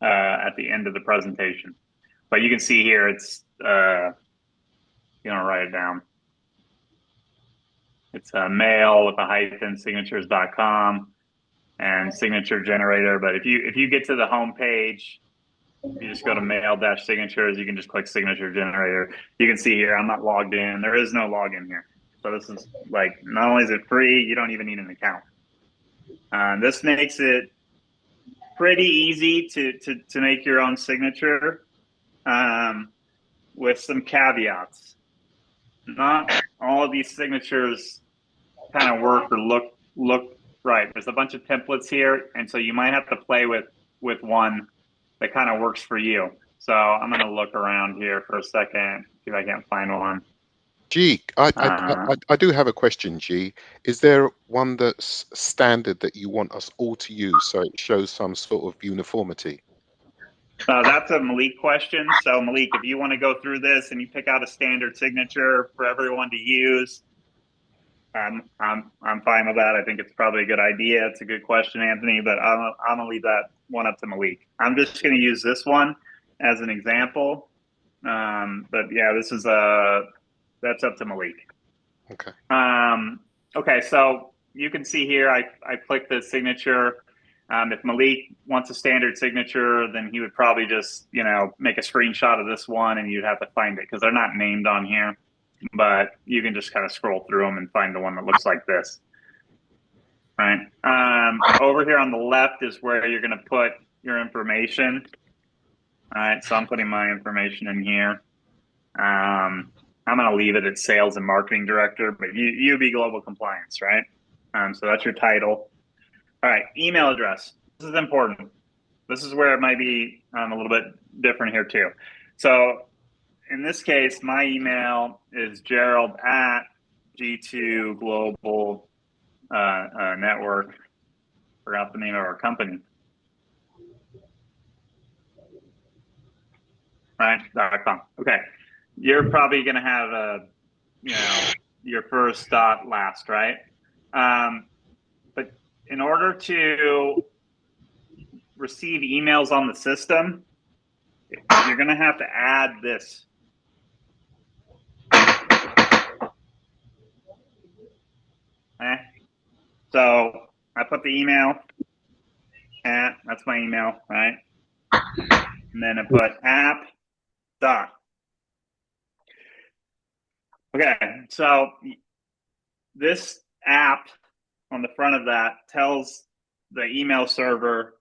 at the end of the presentation. But you can see here it's write it down. It's mail with a hyphen signatures.com and signature generator. But if you get to the home page, you just go to mail-signatures, you can just click signature generator. You can see here I'm not logged in. There is no login here. So this is like, not only is it free, you don't even need an account. This makes it pretty easy to make your own signature with some caveats. Not all of these signatures kind of work or look right. There's a bunch of templates here, and so you might have to play with one that kind of works for you. So I'm going to look around here for a second, see if I can't find one. G, I do have a question, G. Is there one that's standard that you want us all to use so it shows some sort of uniformity? That's a Malik question. So Malik, if you want to go through this and you pick out a standard signature for everyone to use, I'm fine with that. I think it's probably a good idea. It's a good question, Anthony, but I'm gonna leave that one up to Malik. I'm just gonna use this one as an example. But yeah, this is that's up to Malik. Okay. Okay, so you can see here I clicked the signature. If Malik wants a standard signature, then he would probably just, make a screenshot of this one and you'd have to find it because they're not named on here. But you can just kind of scroll through them and find the one that looks like this. Right. Over here on the left is where you're going to put your information. All right. So I'm putting my information in here. I'm going to leave it at sales and marketing director, but you be global compliance, right? So that's your title. All right. Email address. This is important. This is where it might be a little bit different here too. So in this case, my email is Gerald at G2 Global Network. Forgot the name of our company. Right, .com. Okay, you're probably going to have your first dot last, right? But in order to receive emails on the system, you're going to have to add this. Okay. So I put the email at, that's my email, right? And then I put app dot. Okay, so this app on the front of that tells the email server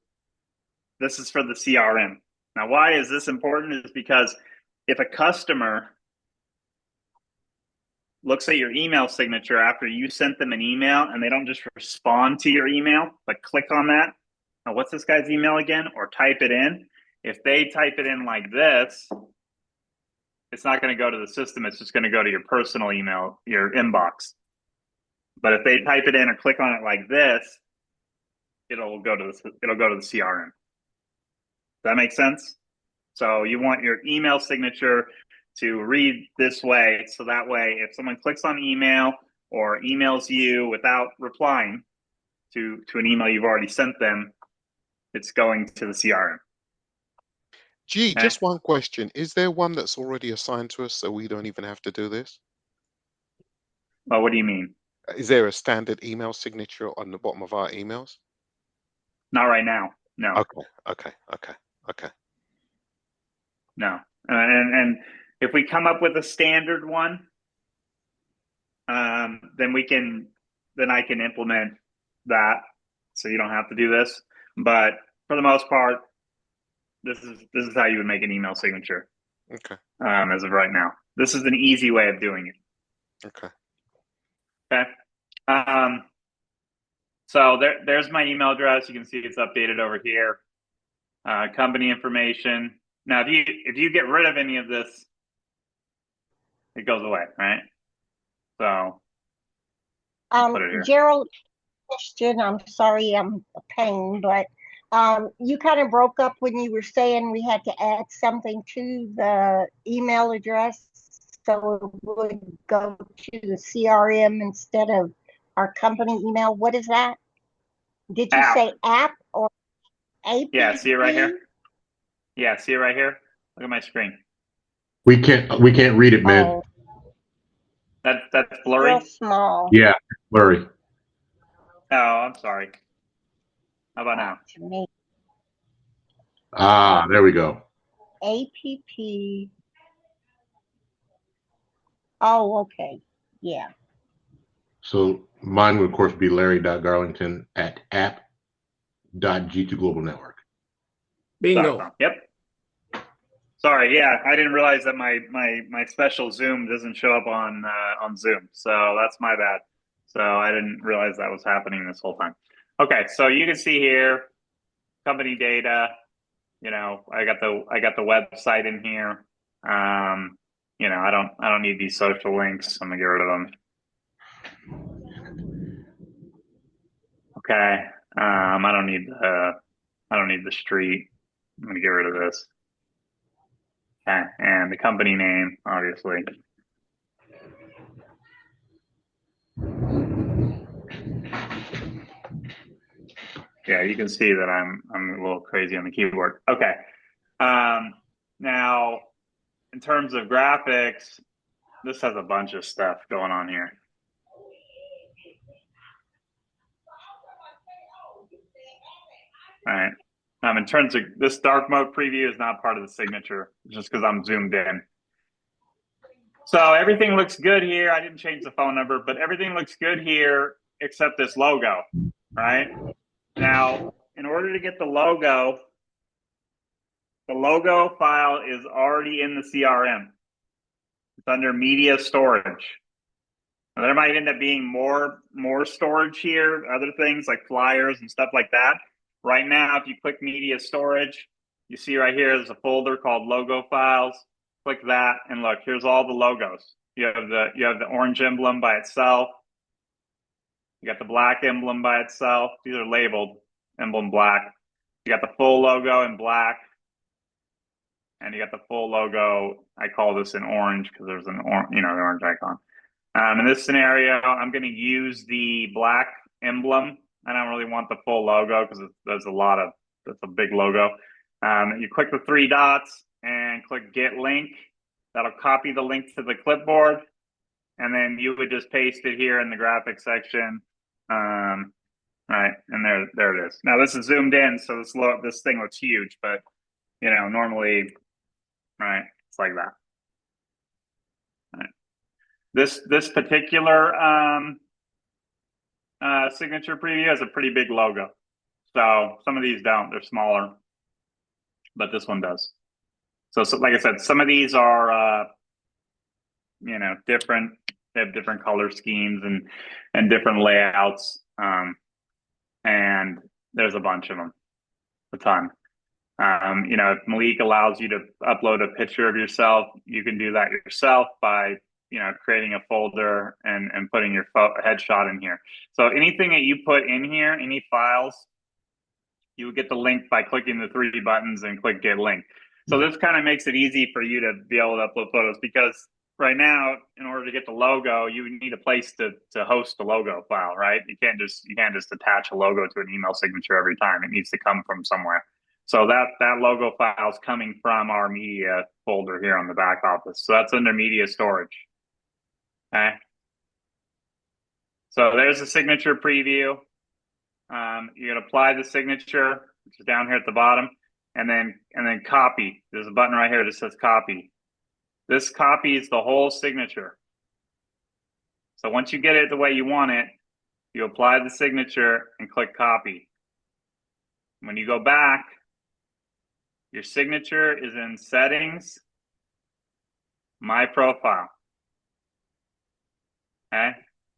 this is for the CRM. Now, why is this important? Is because if a customer looks at your email signature after you sent them an email and they don't just respond to your email, but click on that, now what's this guy's email again? Or type it in. If they type it in like this, it's not going to go to the system. It's just going to go to your personal email, your inbox. But if they type it in or click on it like this, it'll go to the CRM. Does that make sense? So you want your email signature to read this way, so that way if someone clicks on email or emails you without replying to an email you've already sent them, it's going to the CRM. Gee, Okay. just one question. Is there one that's already assigned to us so we don't even have to do this? Well, what do you mean? Is there a standard email signature on the bottom of our emails? Not right now. No. Okay. No. And if we come up with a standard one, then I can implement that so you don't have to do this. But for the most part, this is how you would make an email signature. Okay. As of right now, this is an easy way of doing it. Okay. Okay. So there's my email address. You can see it's updated over here. Company information. Now, if you get rid of any of this, it goes away, right? So put it here. Gerald, question. I'm sorry, I'm a pain, but you kind of broke up when you were saying we had to add something to the email address, so it would go to the CRM instead of our company email. What is that? Did you say app or app? Yeah, see it right here? Yeah, see it right here? Look at my screen. We can't read it, man. Oh, That's blurry? real small. Yeah, blurry. Oh, I'm sorry. How about now? To me. Ah, there we go. APP. Oh, okay. Yeah. So mine would, of course, be larry.garlington at app.g2globalnetwork. Bingo. Yep. Sorry, yeah, I didn't realize that my special Zoom doesn't show up on Zoom, so that's my bad. So I didn't realize that was happening this whole time. Okay, so you can see here, company data. You know, I got the website in here. You know, I don't need these social links. I'm gonna get rid of them. Okay, I don't need the street. I'm gonna get rid of this. Okay, and the company name, obviously. Yeah, you can see that I'm a little crazy on the keyboard. Okay. Now, in terms of graphics, this has a bunch of stuff going on here. All right. In terms of this dark mode preview is not part of the signature, just because I'm zoomed in. So everything looks good here. I didn't change the phone number, but everything looks good here except this logo, right? Now, in order to get the logo file is already in the CRM. It's under media storage. Now, there might end up being more storage here, other things like flyers and stuff like that. Right now, if you click media storage, you see right here there's a folder called logo files. Click that and look, here's all the logos. You have the orange emblem by itself. You got the black emblem by itself. These are labeled emblem black. You got the full logo in black. And you got the full logo. I call this in orange because there's an the orange icon. In this scenario, I'm going to use the black emblem. I don't really want the full logo because that's a big logo. You click the three dots and click Get Link. That'll copy the link to the clipboard, and then you would just paste it here in the graphics section. Right, and there it is. Now this is zoomed in, so this thing looks huge, but normally, right, it's like that. Right. This particular signature preview has a pretty big logo. So some of these don't; they're smaller, but this one does. So like I said, some of these are different. They have different color schemes and different layouts. And there's a bunch of them, a ton. If Malik allows you to upload a picture of yourself, you can do that yourself by creating a folder and putting your headshot in here. So anything that you put in here, any files, you would get the link by clicking the 3D buttons and click Get Link. So this kind of makes it easy for you to be able to upload photos, because right now, in order to get the logo, you need a place to host the logo file, right? You can't just attach a logo to an email signature every time. It needs to come from somewhere. So that logo file is coming from our media folder here on the back office. So that's under media storage. Okay. So there's the signature preview. You're gonna apply the signature, which is down here at the bottom, and then copy. There's a button right here that says copy. This copies the whole signature. So once you get it the way you want it, you apply the signature and click copy. When you go back, your signature is in settings, my profile. Okay.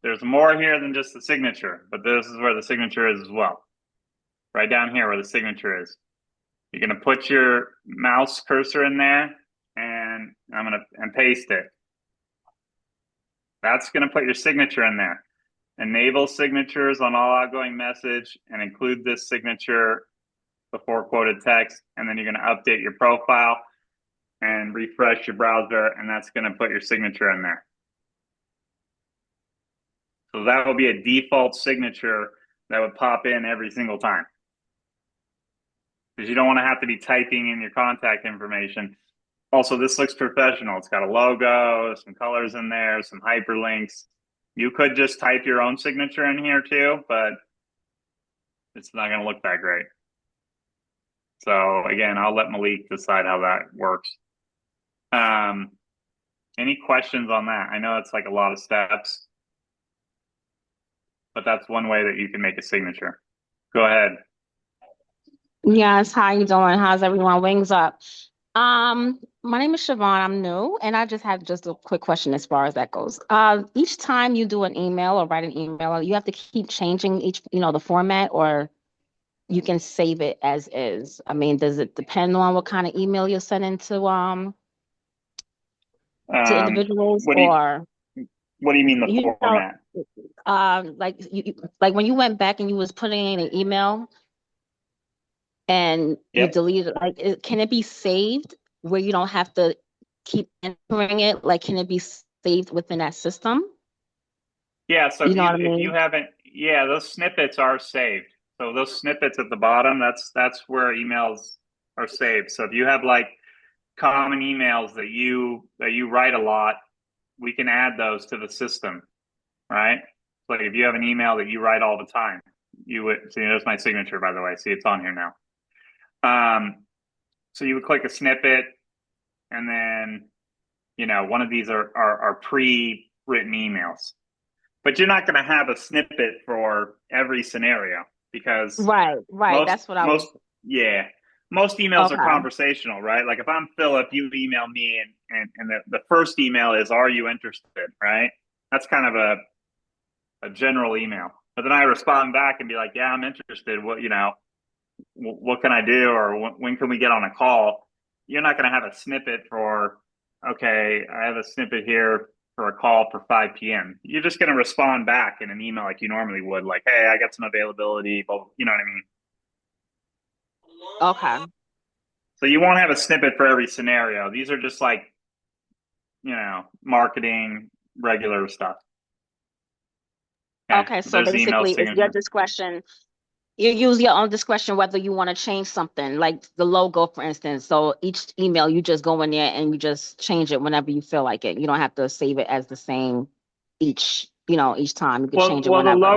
There's more here than just the signature, but this is where the signature is as well. Right down here where the signature is. You're going to put your mouse cursor in there and I'm going to paste it. That's going to put your signature in there. Enable signatures on all outgoing message and include this signature before quoted text. And then you're going to update your profile and refresh your browser, and that's going to put your signature in there. So that will be a default signature that would pop in every single time. Because you don't want to have to be typing in your contact information. Also, this looks professional. It's got a logo, some colors in there, some hyperlinks. You could just type your own signature in here too, but it's not going to look that great. So again, I'll let Malik decide how that works. Any questions on that? I know it's like a lot of steps, but that's one way that you can make a signature. Go ahead. Yes, how you doing? How's everyone? Wings up. My name is Siobhan. I'm new, and I just had a quick question as far as that goes. Each time you do an email or write an email, you have to keep changing the format, or you can save it as is. I mean, does it depend on what kind of email you're sending to individuals, What do you mean the format? Like when you went back and you was putting in an email and you deleted, can it be saved where you don't have to keep entering it? Like, can it be saved within that system? Yeah, so You know what I if mean? you haven't, those snippets are saved. So those snippets at the bottom, that's where emails are saved. So if you have like common emails that you write a lot, we can add those to the system, right? Like if you have an email that you write all the time, you would see, there's my signature, by the way. See, it's on here now. So you would click a snippet, and then one of these are pre-written emails. But you're not going to have a snippet for every scenario because right. That's what I was. Most emails are Okay. conversational, right? Like if I'm Philip, you email me, and the first email is, "Are you interested?" Right? That's kind of a general email. But then I respond back and be like, "Yeah, I'm interested. What can I do, or when can we get on a call?" You're not going to have a snippet for, okay, I have a snippet here for a call for 5 p.m. You're just going to respond back in an email like you normally would, like, "Hey, I got some availability," but you know what I mean? Okay. So you won't have a snippet for every scenario. These are just like, marketing, regular stuff. Okay, so There's the email basically, it's your signature. discretion. You use your own discretion whether you want to change something, like the logo, for instance. So each email, you just go in there and you just change it whenever you feel like it. You don't have to save it as the same each time. You can change it Well, whenever. the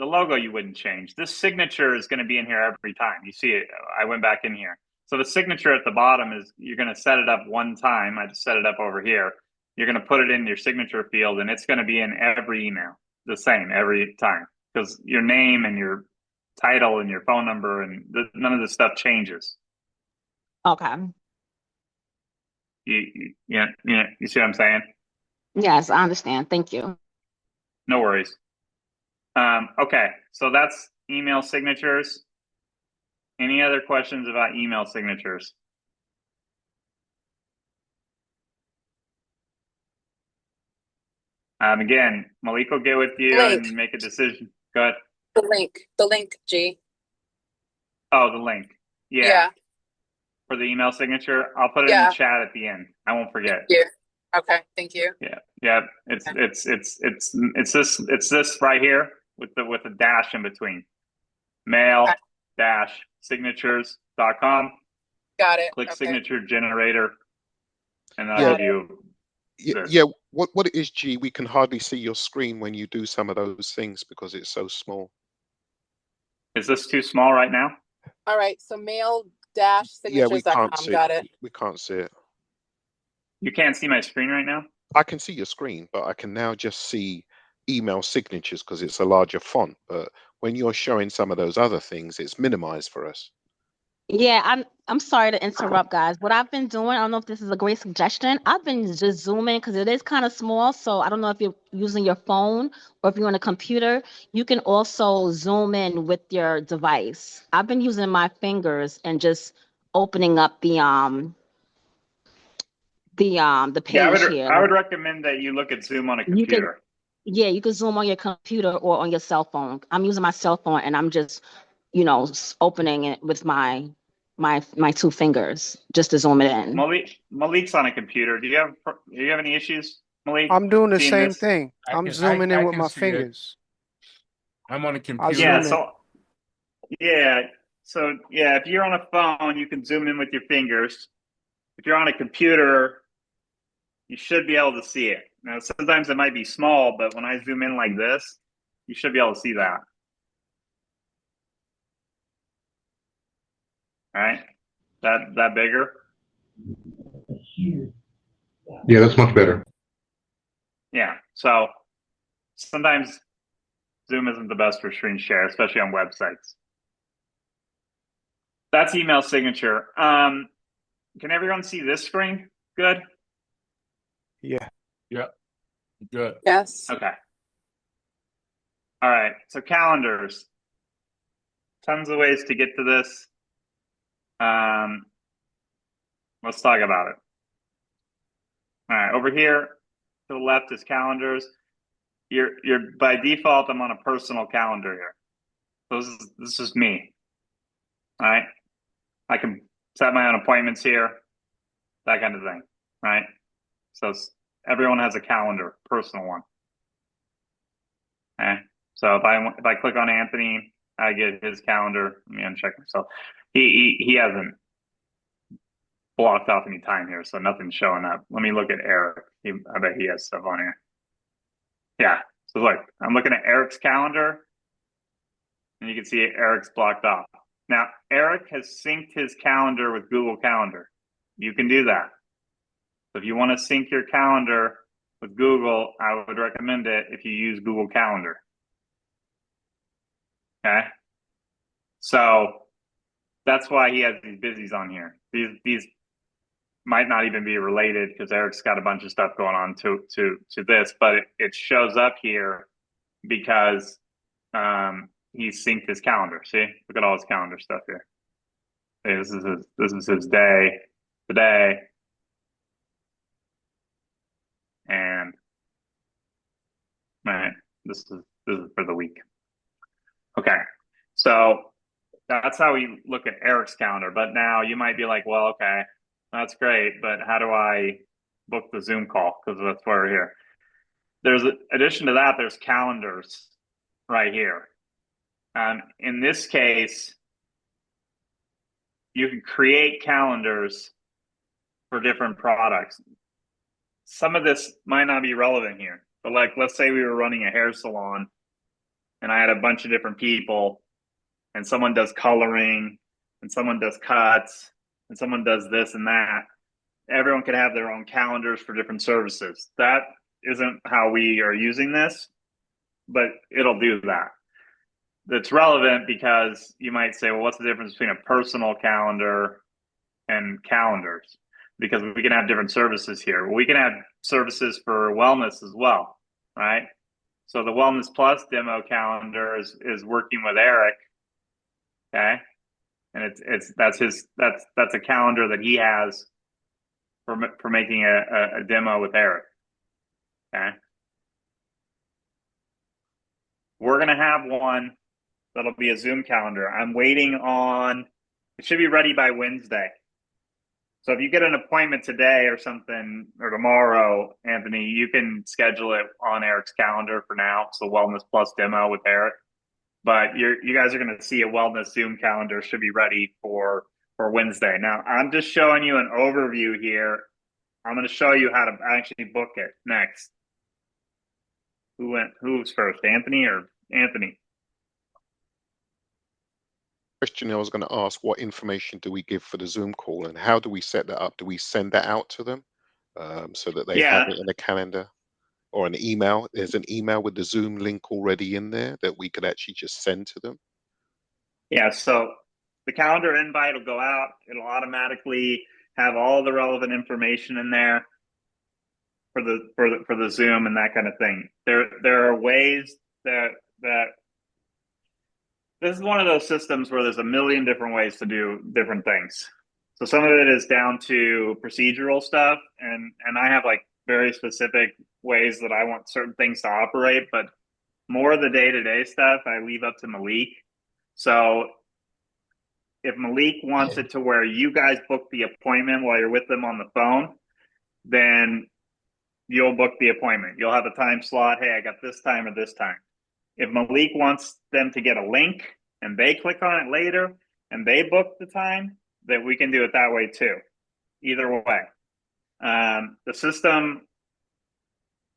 logo you wouldn't change. This signature is going to be in here every time. You see it. I went back in here. So the signature at the bottom is, you're going to set it up one time. I just set it up over here. You're going to put it in your signature field, and it's going to be in every email the same every time, because your name and your title and your phone number and none of this stuff changes. Okay. You see what I'm saying? Yes, I understand. Thank you. No worries. Okay, so that's email signatures. Any other questions about email signatures? Again, Malik will get with you Link. and make a decision. Go ahead. The link, G. Oh, the link. Yeah. For the email signature, I'll put it in the chat at the end. I won't forget. Yeah. Okay, thank you. Yeah. It's this right here with the dash in between. Mail-signatures.com. Got it. Click okay. signature generator, and that'll give you this. Yeah, what it is, G, we can hardly see your screen when you do some of those things because it's so small. Is this too small right now? All right, so mail-signatures.com. Yeah, we can't see Got it. it. We can't see it. You can't see my screen right now? I can see your screen, but I can now just see email signatures because it's a larger font. But when you're showing some of those other things, it's minimized for us. Yeah, I'm sorry to interrupt, guys. What I've been doing, I don't know if this is a great suggestion. I've been just zooming because it is kind of small. So I don't know if you're using your phone or if you're on a computer. You can also zoom in with your device. I've been using my fingers and just opening up the Yeah, page here. I would recommend that you look at Zoom on a You can, computer. yeah, you can zoom on your computer or on your cell phone. I'm using my cell phone and I'm just, opening it with my two fingers just to zoom it in. Malik's on a computer. Do you have any issues, Malik? I'm doing the Seeing same this? thing. I'm zooming in I with can my see it. fingers. I'm on a I computer. Yeah, zoom in. if you're on a phone, you can zoom in with your fingers. If you're on a computer, you should be able to see it. Now, sometimes it might be small, but when I zoom in like this, you should be able to see that. All right? That bigger? Yeah, that's much better. Yeah. So sometimes Zoom isn't the best for screen share, especially on websites. That's email signature. Can everyone see this screen? Good? Yeah. Yep. Good. Yes. Okay. All right. So calendars. Tons of ways to get to this. Let's talk about it. All right. Over here to the left is calendars. You're by default, I'm on a personal calendar here. So this is me. All right. I can set my own appointments here, that kind of thing. Right. So everyone has a calendar, personal one. Okay. So if I click on Anthony, I get his calendar. Let me uncheck myself. He hasn't blocked off any time here, so nothing's showing up. Let me look at Eric. I bet he has stuff on here. Yeah. So look, I'm looking at Eric's calendar, and you can see Eric's blocked off. Now, Eric has synced his calendar with Google Calendar. You can do that. So if you want to sync your calendar with Google, I would recommend it if you use Google Calendar. Okay. So that's why he has these busies on here. These might not even be related because Eric's got a bunch of stuff going on to this, but it shows up here because he synced his calendar. See, look at all his calendar stuff here. See, this is his day today, and right, this is for the week. Okay, so that's how we look at Eric's calendar. But now you might be like, well, okay, that's great, but how do I book the Zoom call? Because that's why we're here. There's addition to that, there's calendars right here. In this case, you can create calendars for different products. Some of this might not be relevant here, but like, let's say we were running a hair salon and I had a bunch of different people and someone does coloring and someone does cuts and someone does this and that. Everyone can have their own calendars for different services. That isn't how we are using this, but it'll do that. That's relevant because you might say, well, what's the difference between a personal calendar and calendars? Because we can have different services here. Well, we can have services for wellness as well, right? So the Wellness Plus demo calendar is working with Eric, okay? And that's a calendar that he has for making a demo with Eric, okay? We're gonna have one that'll be a Zoom calendar. I'm waiting on, it should be ready by Wednesday. So if you get an appointment today or something, or tomorrow, Anthony, you can schedule it on Eric's calendar for now. It's the Wellness Plus demo with Eric. But you guys are going to see a wellness Zoom calendar should be ready for Wednesday. Now, I'm just showing you an overview here. I'm going to show you how to actually book it next. Who's first, Anthony or Anthony? Question I was going to ask, what information do we give for the Zoom call and how do we set that up? Do we send that out to them so that they have it in the calendar? or an email? There's an email with the Zoom link already in there that we could actually just send to them. Yeah, so the calendar invite will go out. It'll automatically have all the relevant information in there for the Zoom and that kind of thing. There are ways that this is one of those systems where there's a million different ways to do different things. So some of it is down to procedural stuff, and I have like very specific ways that I want certain things to operate, but more of the day-to-day stuff I leave up to Malik. So if Malik wants it to where you guys book the appointment while you're with them on the phone, then you'll book the appointment. You'll have a time slot. Hey, I got this time or this time. If Malik wants them to get a link and they click on it later and they book the time, then we can do it that way too. Either way, the system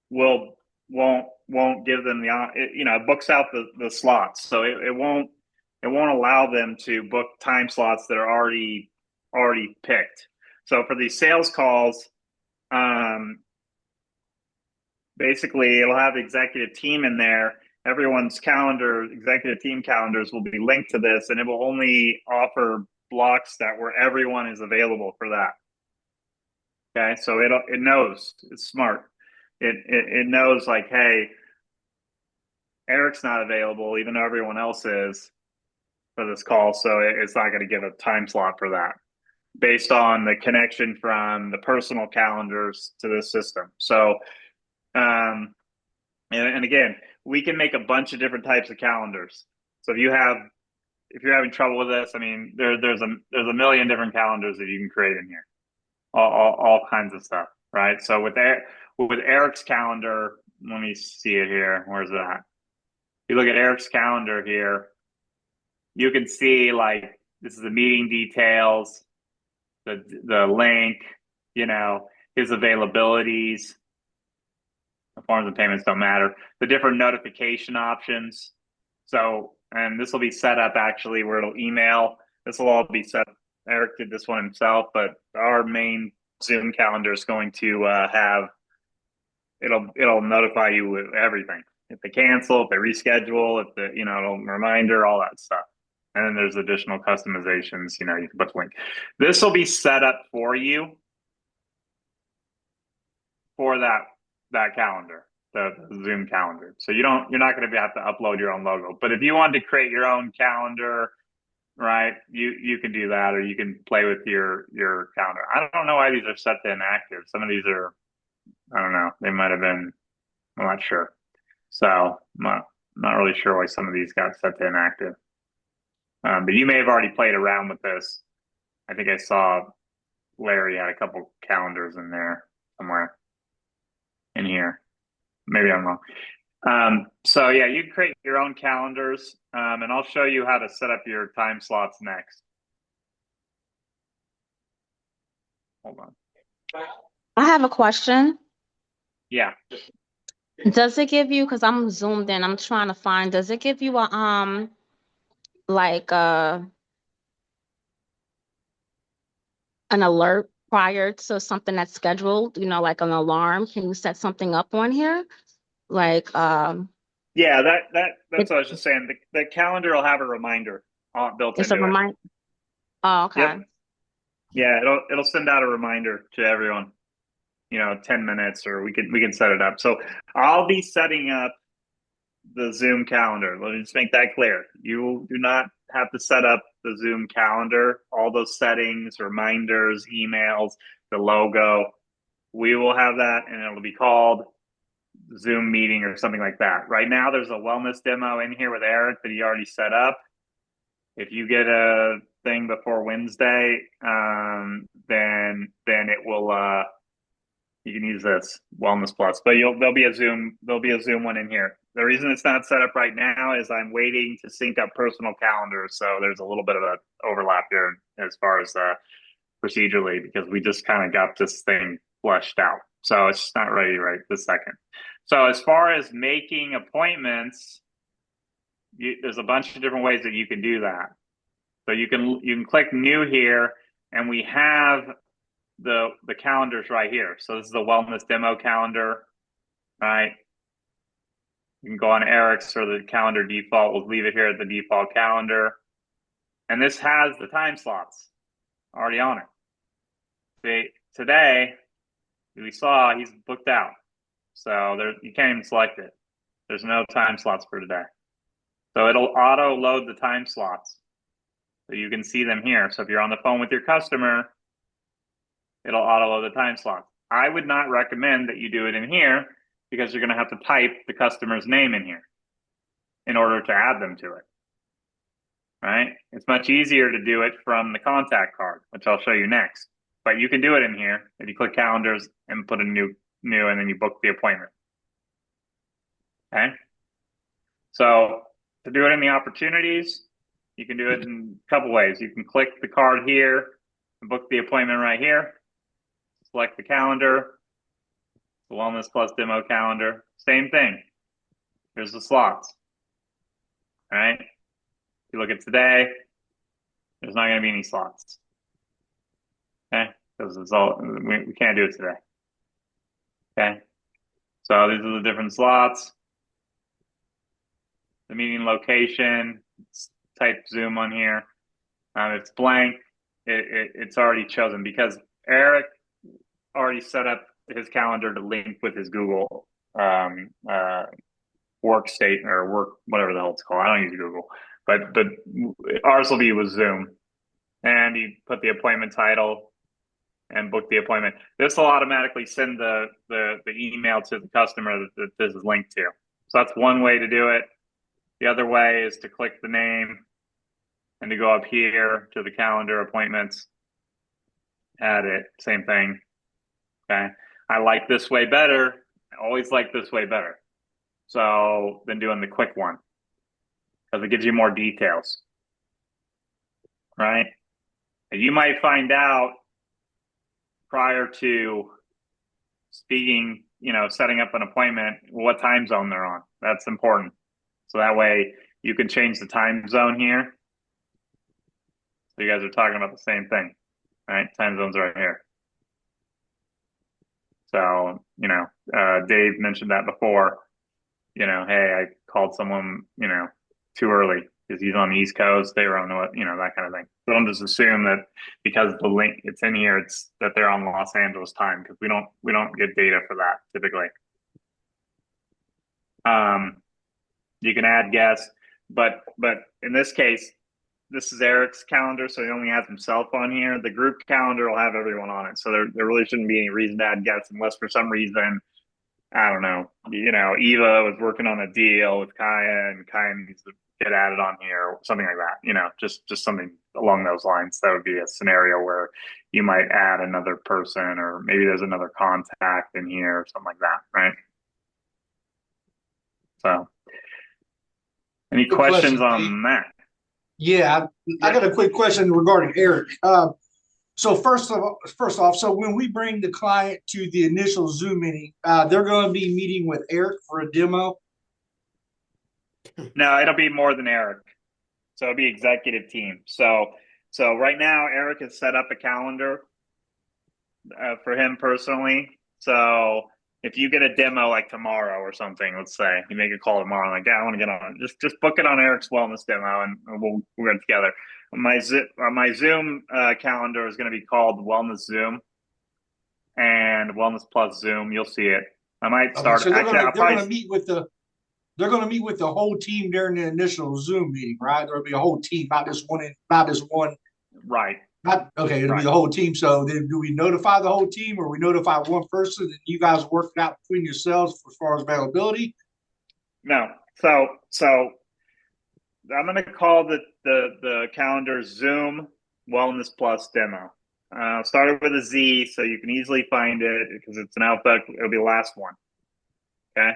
won't give them it books out the slots, so it won't allow them to book time slots that are already picked. So for these sales calls, basically it'll have the executive team in there. Everyone's executive team calendars will be linked to this, and it will only offer blocks where everyone is available for that. Okay, so it knows, it's smart. It knows, like, hey, Eric's not available, even though everyone else is for this call, so it's not going to give a time slot for that based on the connection from the personal calendars to this system. So, and again, we can make a bunch of different types of calendars. So if you're having trouble with this, I mean, there's a million different calendars that you can create in here, all kinds of stuff, right? So with Eric's calendar, let me see it here. Where's that? If you look at Eric's calendar here, you can see, like, this is the meeting details, the link, his availabilities. The forms and payments don't matter. The different notification options. So, and this will be set up actually where it'll email. This will all be set. Eric did this one himself, but our main Zoom calendar is going to it'll notify you with everything. If they cancel, if they reschedule, it'll reminder, all that stuff. And then there's additional customizations, you can put the link. This will be set up for you for that calendar, the Zoom calendar. So you're not going to have to upload your own logo. But if you wanted to create your own calendar, right, you can do that, or you can play with your calendar. I don't know why these are set to inactive. Some of these are, I don't know, they might have been, I'm not sure. So I'm not really sure why some of these got set to inactive. But you may have already played around with this. I think I saw Larry had a couple calendars in there somewhere in here. Maybe I'm wrong. So yeah, you can create your own calendars, and I'll show you how to set up your time slots next. Hold on. I have a question. Yeah. Does it give you, because I'm zoomed in, I'm trying to find, does it give you a like an alert prior to something that's scheduled, like an alarm? Can you set something up on here? Like yeah, that's what I was just saying. The calendar will have a reminder built it's into a reminder. Oh, okay. Yep. Yeah, it'll send out a reminder to everyone. 10 minutes, or we can set it up. So I'll be setting up the Zoom calendar. Let me just make that clear. You do not have to set up the Zoom calendar, all those settings, reminders, emails, the logo. We will have that, and it'll be called Zoom meeting or something like that. Right now, there's a wellness demo in here with Eric that he already set up. If you get a thing before Wednesday, then it will. You can use this Wellness Plus, but there'll be a Zoom one in here. The reason it's not set up right now is I'm waiting to sync up personal calendars, so there's a little bit of an overlap here as far as procedurally, because we just kind of got this thing fleshed out. So it's not ready right this second. So as far as making appointments, there's a bunch of different ways that you can do that. So you can click New here, and we have the calendars right here. So this is the wellness demo calendar. right? You can go on Eric's or the calendar default. We'll leave it here at the default calendar. And this has the time slots already on it. See, today, we saw he's booked out. So you can't even select it. There's no time slots for today. So it'll auto load the time slots. So you can see them here. So if you're on the phone with your customer, it'll auto load the time slots. I would not recommend that you do it in here because you're going to have to type the customer's name in here in order to add them to it. Right? It's much easier to do it from the contact card, which I'll show you next. But you can do it in here if you click calendars and put a new, and then you book the appointment. Okay? So to do it in the opportunities, you can do it in a couple ways. You can click the card here and book the appointment right here. Select the calendar, the Wellness Plus demo calendar. Same thing. Here's the slots. All right? If you look at today, there's not going to be any slots. Okay? Because it's all, we can't do it today. Okay? So these are the different slots. The meeting location, type Zoom on here. It's blank. It's already chosen because Eric already set up his calendar to link with his Google workstate or work, whatever the hell it's called. I don't use Google, but ours will be with Zoom. And you put the appointment title and book the appointment. This will automatically send the email to the customer that this is linked to. So that's one way to do it. The other way is to click the name and to go up here to the calendar appointments, add it, same thing. Okay. I like this way better. I always like this way better. So than doing the quick one because it gives you more details. Right. And you might find out prior to speaking, setting up an appointment, what time zone they're on. That's important. So that way you can change the time zone here. So you guys are talking about the same thing, right? Time zones right here. So, Dave mentioned that before, hey, I called someone, too early because he's on the East Coast. They were on that kind of thing. So don't just assume that because the link it's in here, it's that they're on Los Angeles time because we don't get data for that typically. You can add guests, but in this case, this is Eric's calendar, so he only has himself on here. The group calendar will have everyone on it, so there really shouldn't be any reason to add guests unless for some reason, I don't know, Eva was working on a deal with Kaya, and Kaya needs to get added on here, or something like that. Just something along those lines. That would be a scenario where you might add another person, or maybe there's another contact in here, or something like that, right? So. Any Quick questions question, on that? Yeah, I got a quick question regarding Eric. So first off, so when we bring the client to the initial Zoom meeting, they're going to be meeting with Eric for a demo. No, it'll be more than Eric. So it'll be executive team. So right now, Eric has set up a calendar for him personally. So if you get a demo like tomorrow or something, let's say you make a call tomorrow, like, yeah, I want to get on it. Just book it on Eric's wellness demo, and we'll get together. My Zoom calendar is going to be called Wellness Zoom and Wellness Plus Zoom. You'll see it. I might start. So they're going to meet with the whole team during the initial Zoom meeting, right? There'll be a whole team, not just one. Right. It'll be the whole team. So then do we notify the whole team, or we notify one person and you guys work it out between yourselves as far as availability? No. So I'm going to call the calendar Zoom Wellness Plus demo. Started with a Z, so you can easily find it because it's an alphabet. It'll be the last one. Okay.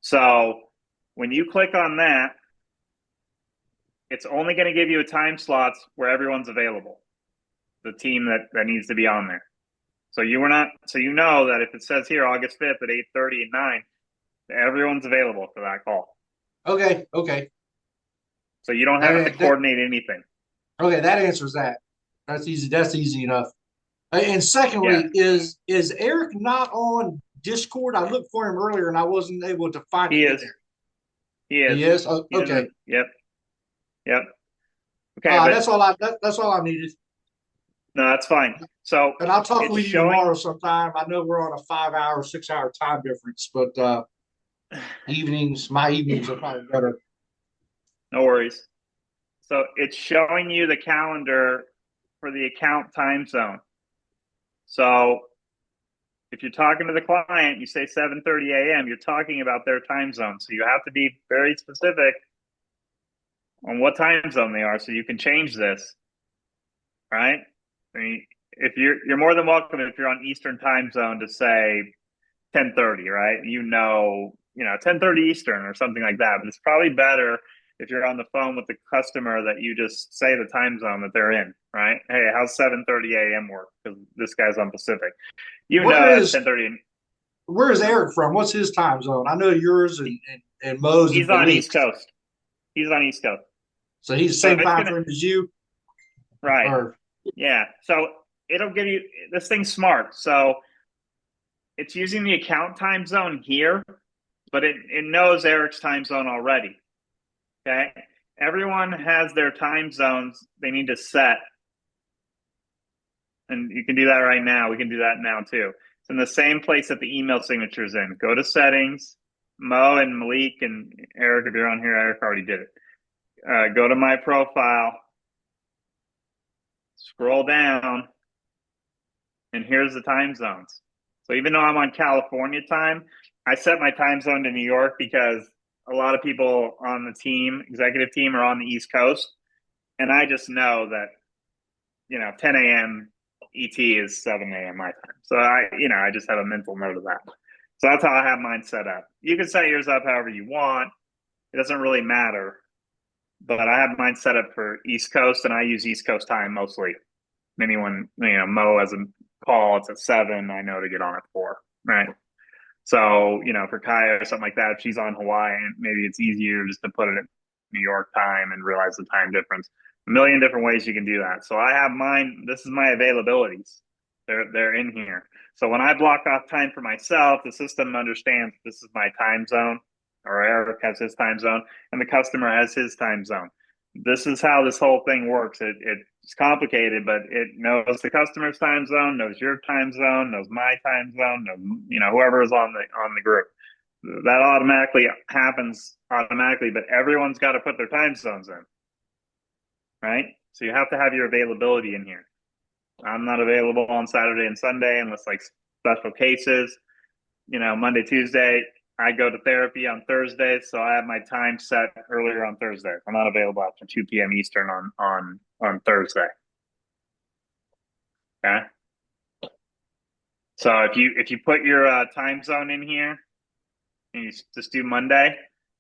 So when you click on that, it's only going to give you time slots where everyone's available. The team that needs to be on there. So you know that if it says here August 5th at 8:30 and 9, everyone's available for that call. Okay. So you don't have to coordinate anything. Okay, that answers that. That's easy. That's easy enough. And secondly, is Eric not on Discord? I looked for him earlier and I wasn't able to find He him in is. there. He is. He is? Oh, He's in okay. Yep. Yep. Okay, but That's all I needed. no, that's fine. So And I'll talk it's with you showing. tomorrow sometime. I know we're on a 5-hour, 6-hour time difference, but my evenings are probably better. No worries. So it's showing you the calendar for the account time zone. So if you're talking to the client, you say 7:30 a.m., you're talking about their time zone. So you have to be very specific on what time zone they are so you can change this, right? I mean, if you're more than welcome if you're on Eastern time zone to say 10:30, right? 10:30 Eastern or something like that. But it's probably better if you're on the phone with the customer that you just say the time zone that they're in, right? Hey, how's 7:30 a.m. work? Because this guy's on Pacific. It's 10:30. Where is Eric from? What's his time zone? I know yours and Mo's He's and on Malik's. East Coast. He's on East Coast. So he's the same time frame as you? Right. Or, yeah. So it'll give you this thing's smart. So it's using the account time zone here, but it knows Eric's time zone already. Okay. Everyone has their time zones they need to set. And you can do that right now. We can do that now too. It's in the same place that the email signature is in. Go to settings. Mo and Malik and Eric, if you're on here, Eric already did it. Go to my profile. Scroll down. And here's the time zones. So even though I'm on California time, I set my time zone to New York because a lot of people on the team, executive team, are on the East Coast. And I just know that, 10 a.m. ET is 7 a.m. my time. So I just have a mental note of that. So that's how I have mine set up. You can set yours up however you want. It doesn't really matter. But I have mine set up for East Coast, and I use East Coast time mostly. Anyone, Mo has a call, it's at 7, I know to get on at 4, right? So, for Kaya or something like that, if she's on Hawaii, maybe it's easier just to put it at New York time and realize the time difference. A million different ways you can do that. So I have mine, this is my availabilities. They're in here. So when I block off time for myself, the system understands this is my time zone, or Eric has his time zone, and the customer has his time zone. This is how this whole thing works. It's complicated, but it knows the customer's time zone, knows your time zone, knows my time zone, knows, whoever is on the group. That automatically happens automatically, but everyone's got to put their time zones in, right? So you have to have your availability in here. I'm not available on Saturday and Sunday unless like special cases. Monday, Tuesday, I go to therapy on Thursday, so I have my time set earlier on Thursday. I'm not available after 2 p.m. Eastern on Thursday. Okay. So if you put your time zone in here, and you just do Monday,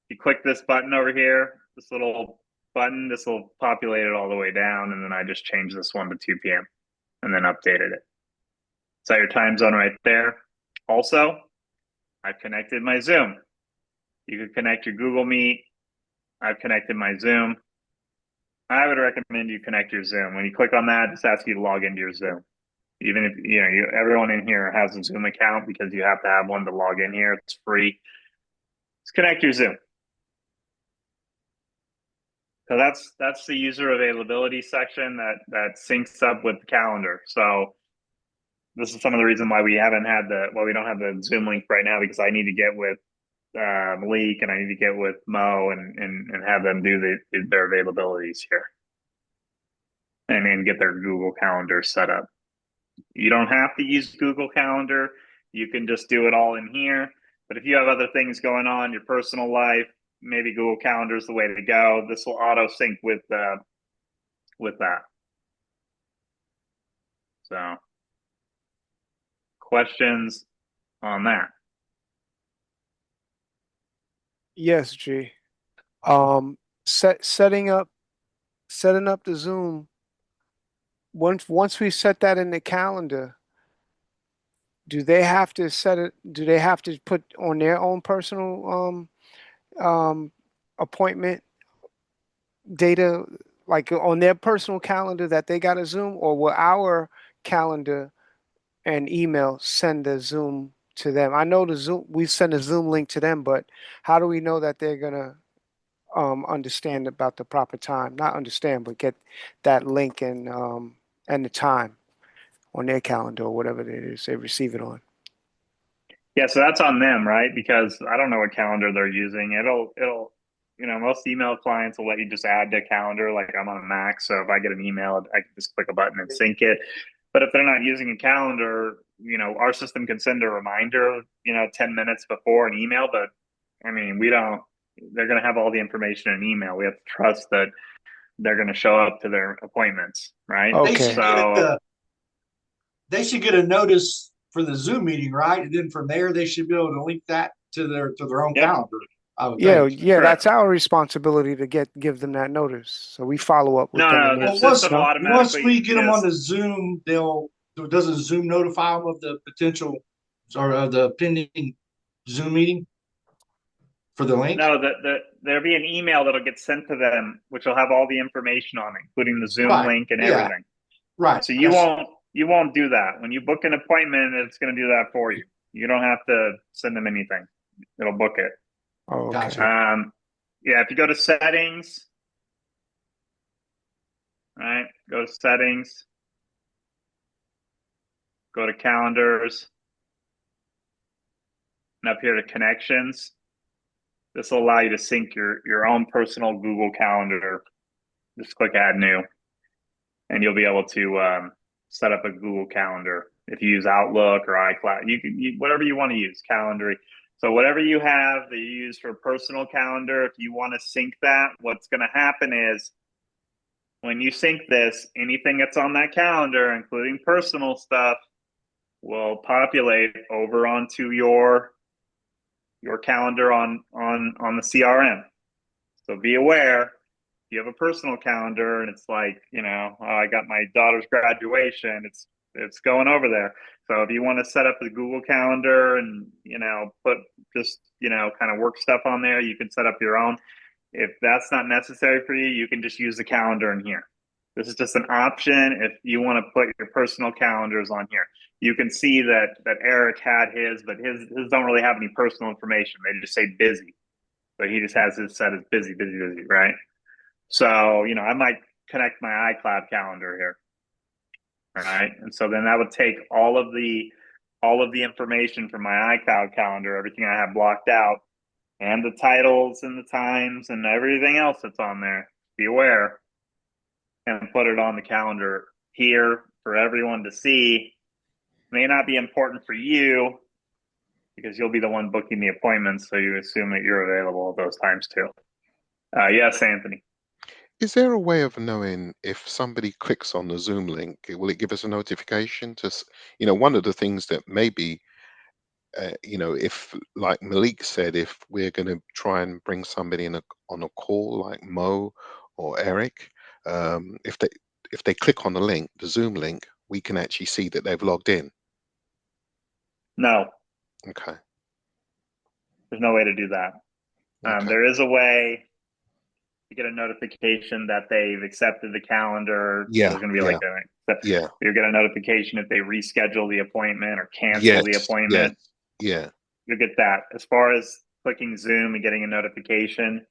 you click this button over here, this little button, this will populate it all the way down, and then I just changed this one to 2 p.m. and then updated it. So your time zone right there. Also, I've connected my Zoom. You could connect your Google Meet. I've connected my Zoom. I would recommend you connect your Zoom. When you click on that, just asks you to log into your Zoom. Even if everyone in here has a Zoom account because you have to have one to log in here. It's free. Just connect your Zoom. So that's the user availability section that syncs up with the calendar. So this is some of the reason why we don't have the Zoom link right now, because I need to get with Malik and I need to get with Mo and have them do their availabilities here and then get their Google Calendar set up. You don't have to use Google Calendar. You can just do it all in here. But if you have other things going on, your personal life, maybe Google Calendar is the way to go. This will auto sync with that. So, questions on that? Yes, G. Setting up the Zoom. Once we set that in the calendar, do they have to set it? Do they have to put on their own personal appointment data, like on their personal calendar that they got a Zoom, or will our calendar and email send the Zoom to them? I know the Zoom, we send a Zoom link to them, but how do we know that they're gonna understand about the proper time? Not understand, but get that link and the time on their calendar or whatever it is they receive it on. Yeah, so that's on them, right? Because I don't know what calendar they're using. Most email clients will let you just add to a calendar. Like I'm on a Mac, so if I get an email, I can just click a button and sync it. But if they're not using a calendar, our system can send a reminder, 10 minutes before an email. But I mean, they're going to have all the information in an email. We have to trust that they're going to show up to their appointments, right? Okay. They should get a notice for the Zoom meeting, right? And then from there, they should be able to link that to their own calendar. I would think. Yeah, Correct. that's our responsibility to give them that notice. So we follow up with them. No, the system automatically. Once we get them on the Zoom, doesn't Zoom notify them of the potential or of the pending Zoom meeting for the link? No, there'll be an email that'll get sent to them, which will have all the information on it, including the Zoom link and everything. Right. So you won't do that. When you book an appointment, it's going to do that for you. You don't have to send them anything. It'll book it. Oh, okay. Gotcha. If you go to settings, right? Go to settings. Go to calendars. And up here to connections. This will allow you to sync your own personal Google Calendar. Just click Add New, and you'll be able to set up a Google Calendar. If you use Outlook or iCloud, you can whatever you want to use, Calendar. So whatever you have that you use for personal calendar, if you want to sync that, what's going to happen is when you sync this, anything that's on that calendar, including personal stuff, will populate over onto your calendar on the CRM. So be aware, if you have a personal calendar and it's like, I got my daughter's graduation, it's going over there. So if you want to set up the Google Calendar and, put just, kind of work stuff on there, you can set up your own. If that's not necessary for you, you can just use the calendar in here. This is just an option if you want to put your personal calendars on here. You can see that Eric had his, but his don't really have any personal information. They just say busy. So he just has his set as busy, right? So, I might connect my iCloud calendar here. All right. And so then that would take all of the information from my iCloud calendar, everything I have blocked out, and the titles and the times and everything else that's on there. Be aware. And put it on the calendar here for everyone to see. May not be important for you because you'll be the one booking the appointments, so you assume that you're available at those times too. Yes, Anthony. Is there a way of knowing if somebody clicks on the Zoom link, will it give us a notification? One of the things that maybe, if like Malik said, if we're going to try and bring somebody on a call like Mo or Eric, if they click on the link, the Zoom link, we can actually see that they've logged in. No. Okay. There's no way to do that. Okay. There is a way to get a notification that they've accepted the calendar. Yeah. There's going to be you'll get a notification if they reschedule the appointment or cancel the appointment. Yeah. You'll get that. As far as clicking Zoom and getting a notification,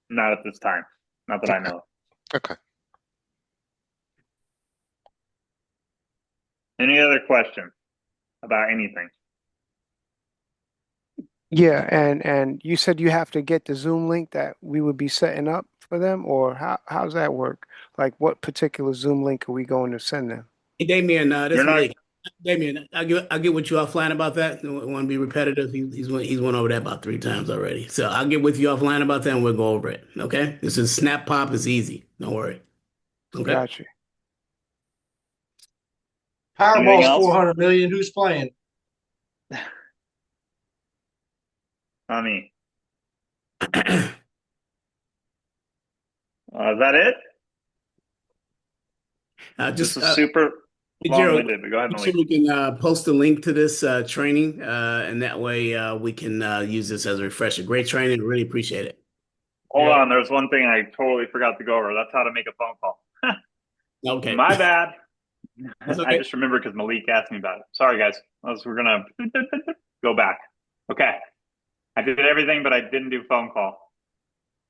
not at this time. Not that I know of. Okay. Any other question about anything? Yeah, and you said you have to get the Zoom link that we would be setting up for them, or how's that work? Like, what particular Zoom link are we going to send them? Hey, Damien, this is Malik. Damien, I'll get with you offline about that. I want to be repetitive. He's went over that about 3 times already. So I'll get with you offline about that and we'll go over it. Okay? This is Snap Pop. It's easy. Don't worry. Okay. Gotcha. Powerball's 400 million. Who's playing? Not me. Is that it? Just this is super long-winded, but go ahead, make Malik. sure we can post a link to this training, and that way we can use this as a refresher. Great training. Really appreciate it. Hold on. There's one thing I totally forgot to go over. That's how to make a phone call. Okay. My bad. Okay. I just remembered because Malik asked me about it. Sorry, guys. We're going to Go back. Okay. I did everything, but I didn't do phone call.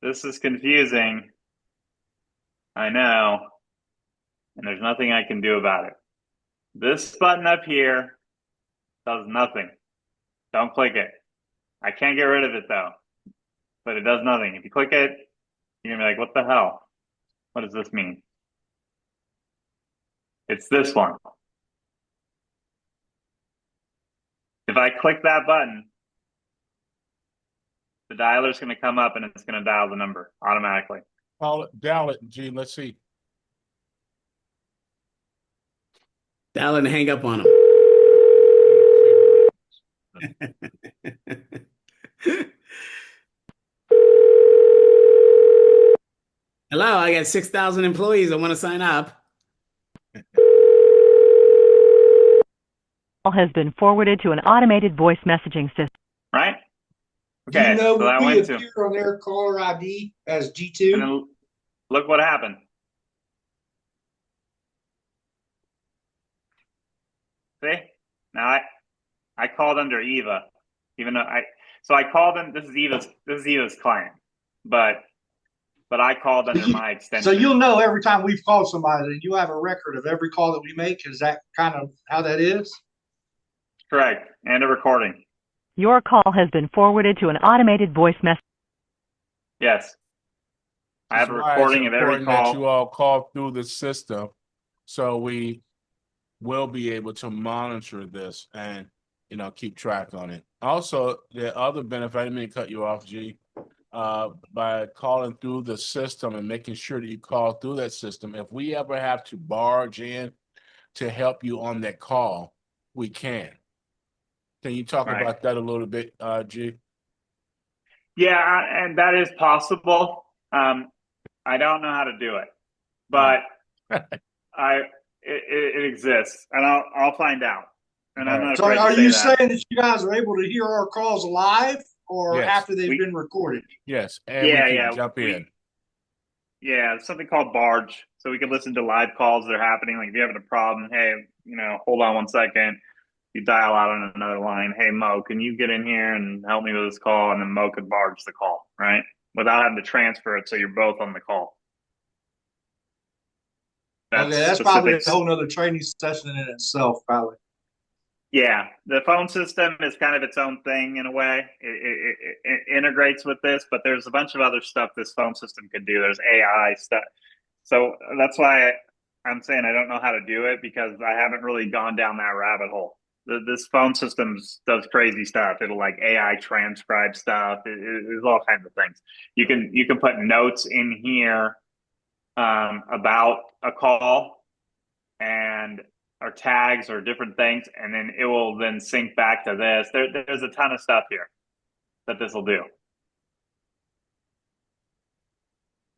This is confusing. I know. And there's nothing I can do about it. This button up here does nothing. Don't click it. I can't get rid of it though, but it does nothing. If you click it, you're gonna be like, what the hell? What does this mean? It's this one. If I click that button, the dialer's gonna come up and it's gonna dial the number automatically. Dial it, G. Let's see. Dial and hang up on him. Hello, I got 6,000 employees. I want to sign up. Has been forwarded to an automated voice messaging system. Right? Do you Okay, know so I we went to, appear on their caller ID as and G2? then look what happened. See? Now I called under Eva, even though I called in. This is Eva's client, but I called under my extension. So you'll know every time we've called somebody, and you'll have a record of every call that we make. Is that kind of how that is? Correct, and a recording. Your call has been forwarded to an automated voice message. Yes, I have a That's why recording it's of every important that you call. all call through the system, so we will be able to monitor this and keep track on it. Also, the other benefit, I didn't mean to cut you off, G. By calling through the system and making sure that you call through that system, if we ever have to barge in to help you on that call, we can. Can you talk Right. about that a little bit, G? Yeah, and that is possible. I don't know how to do it, but it exists, and I'll find out. And I'm not So afraid are to say you that. saying that you guys are able to hear our calls live or Yes. after they've been recorded? Yes, and we can jump in. Yeah, it's something called Barge, so we can listen to live calls that are happening. Like if you're having a problem, hey, hold on 1 second. You dial out on another line. Hey, Mo, can you get in here and help me with this call? And then Mo could barge the call, right? Without having to transfer it, so you're both on the call. That's probably a whole nother training session in itself, probably. Yeah, the phone system is kind of its own thing in a way. It integrates with this, but there's a bunch of other stuff this phone system can do. There's AI stuff. So that's why I'm saying I don't know how to do it, because I haven't really gone down that rabbit hole. This phone system does crazy stuff. It'll like AI transcribe stuff. There's all kinds of things. You can put notes in here about a call and or tags or different things, and then it will then sync back to this. There's a ton of stuff here that this will do.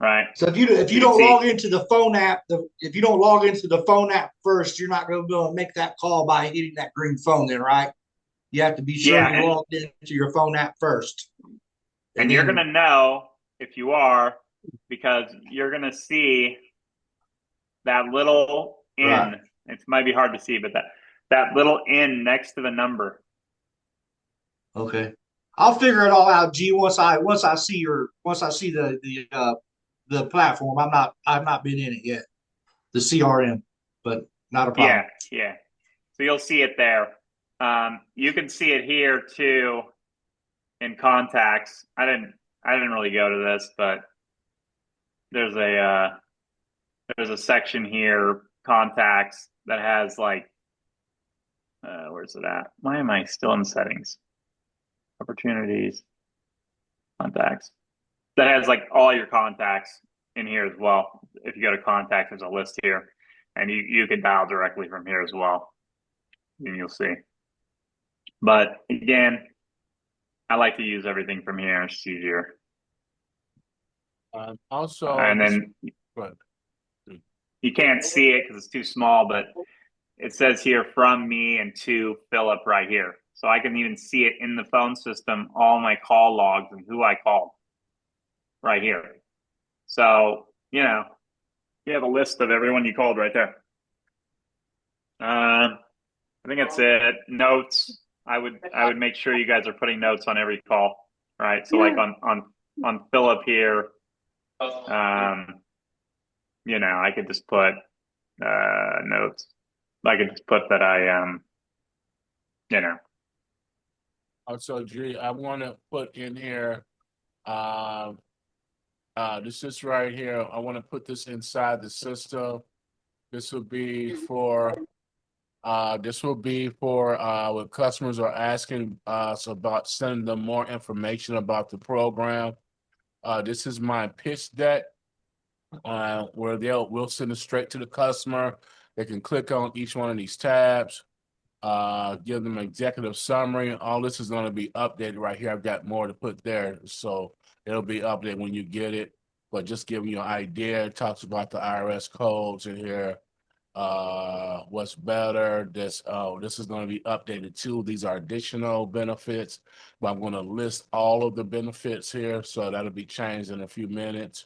Right. So if you don't log into the phone app, if you don't log into the phone app first, you're not going to be able to make that call by hitting that green phone. Then, right? You have to be sure you're logged into your phone app first. And you're going to know if you are, because you're going to see that little N. Right. It might be hard to see, but that little N next to the number. Okay, I'll figure it all out, G. Once I see the platform. I've not been in it yet, the CRM, but not a problem. Yeah. So you'll see it there. You can see it here too in contacts. I didn't really go to this, but there's a section here, contacts, that has like where's it at? Why am I still in settings? Opportunities, contacts. That has like all your contacts in here as well. If you go to contacts, there's a list here, and you can dial directly from here as well, and you'll see. But again, I like to use everything from here. It's easier. Also, and then you can't see it because it's too small, but it says here from me and to Philip right here. So I can even see it in the phone system, all my call logs and who I called right here. So, you have a list of everyone you called right there. I think that's it. Notes. I would make sure you guys are putting notes on every call, right? So like on Philip here, you know, I could just put notes. I could just put that you know. Also, G, I want to put in here, this is right here. I want to put this inside the system. This will be for what customers are asking us about, sending them more information about the program. This is my pitch deck, where we'll send it straight to the customer. They can click on each one of these tabs, give them an executive summary. All this is going to be updated right here. I've got more to put there, so it'll be updated when you get it. But just giving you an idea, it talks about the IRS codes in here. What's better? This is going to be updated too. These are additional benefits, but I'm going to list all of the benefits here, so that'll be changed in a few minutes.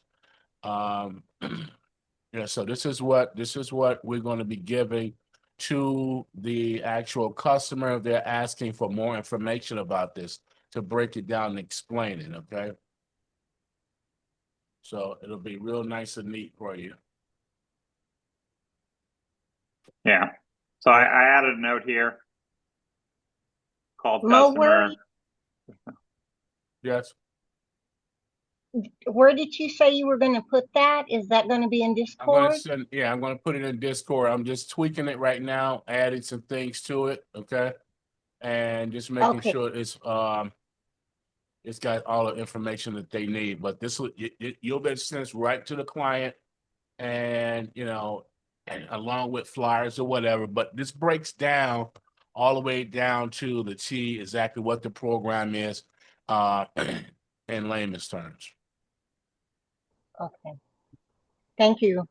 Yeah, so this is what we're going to be giving to the actual customer if they're asking for more information about this, to break it down and explain it. Okay, so it'll be real nice and neat for you. Yeah. So I added a note here called Mo, customer. Yes. Where did you say you were going to put that? Is that going to be in I'm going to Discord? send, yeah, I'm going to put it in Discord. I'm just tweaking it right now, adding some things to it, okay? And just making Okay. sure it's got all the information that they need. But this will you'll be sent right to the client, and you know, and along with flyers or whatever. But this breaks down all the way down to the T exactly what the program is, in layman's terms. Okay. Thank you.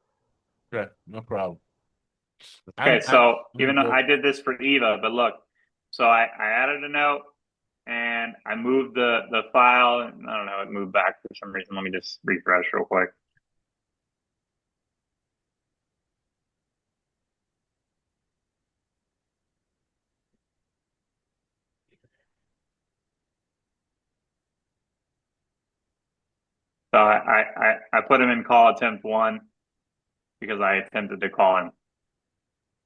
Yeah, no problem. Okay, so even though good. I did this for Eva, but look, so I added a note and I moved the file, and I don't know, it moved back for some reason. Let me just refresh real quick. So I put him in call attempt 1 because I attempted to call him.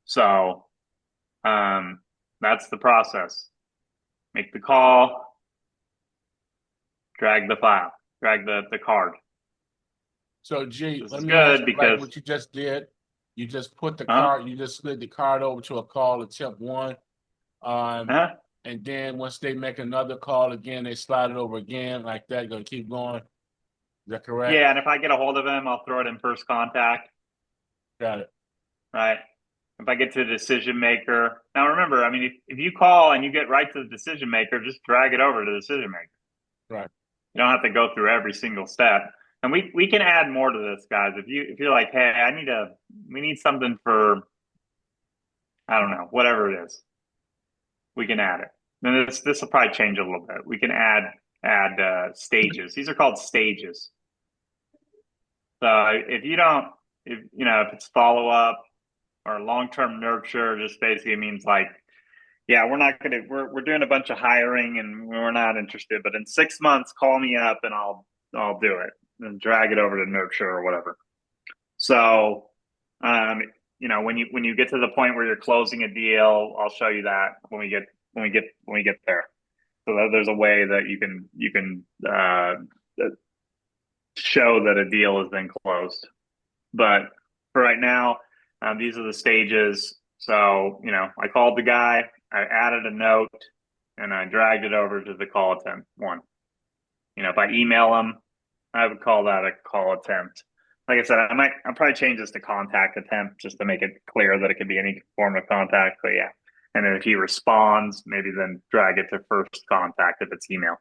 So that's the process. Make the call, drag the file, drag the card. So, G, This let is me ask good you, like because what you just did. You just put the card, you just slid the card over to a call attempt 1. And then once they make another call again, they slide it over again like that. Gonna keep going. Is that correct? Yeah, and if I get a hold of him, I'll throw it in first contact. Got it. Right. If I get to the decision maker. Now remember, I mean, if you call and you get right to the decision maker, just drag it over to the decision maker. Right. You don't have to go through every single step. And we can add more to this, guys. If you're like, hey, we need something for, I don't know, whatever it is, we can add it. And this will probably change a little bit. We can add stages. These are called stages. So if it's follow up or long term nurture, just basically means like, yeah, we're doing a bunch of hiring and we're not interested, but in 6 months, call me up and I'll do it and drag it over to nurture or whatever. So, when you get to the point where you're closing a deal, I'll show you that when we get there. So there's a way that you can show that a deal has been closed. But for right now, these are the stages. So, I called the guy, I added a note, and I dragged it over to the call attempt 1. If I email him, I would call that a call attempt. Like I said, I'll probably change this to contact attempt just to make it clear that it could be any form of contact. But yeah. And then if he responds, maybe then drag it to first contact if it's email.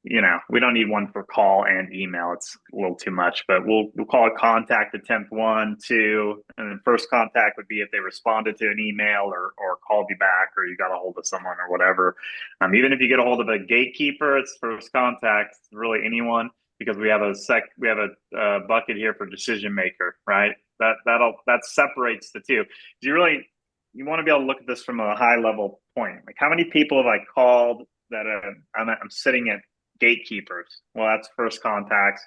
We don't need one for call and email. It's a little too much, but we'll call it contact attempt 1, 2, and then first contact would be if they responded to an email or called you back or you got a hold of someone or whatever. Even if you get a hold of a gatekeeper, it's first contact. It's really anyone because we have a bucket here for decision maker, right? That separates the two. You really you want to be able to look at this from a high level point. Like, how many people have I called that I'm sitting at gatekeepers? Well, that's first contacts.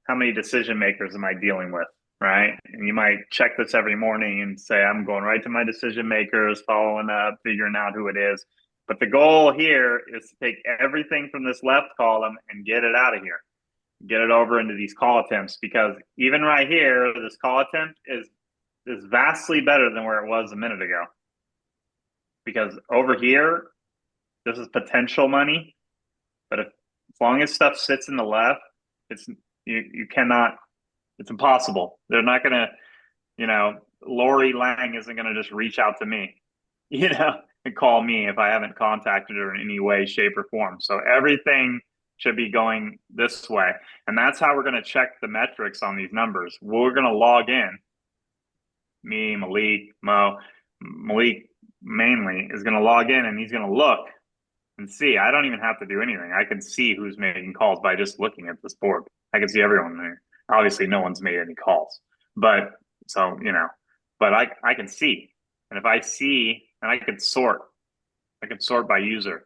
How many decision makers am I dealing with? Right. And you might check this every morning and say, I'm going right to my decision makers, following up, figuring out who it is. But the goal here is to take everything from this left column and get it out of here, get it over into these call attempts, because even right here, this call attempt is vastly better than where it was a minute ago. Because over here, this is potential money, but as long as stuff sits in the left, it's you cannot. It's impossible. They're not going to, Lori Lang isn't going to just reach out to me, and call me if I haven't contacted her in any way, shape, or form. So everything should be going this way. And that's how we're going to check the metrics on these numbers. We're going to log in. Me, Malik, Mo. Malik mainly is going to log in, and he's going to look and see. I don't even have to do anything. I can see who's making calls by just looking at this board. I can see everyone there. Obviously, no one's made any calls, but I can see. And if I see, and I can sort by user.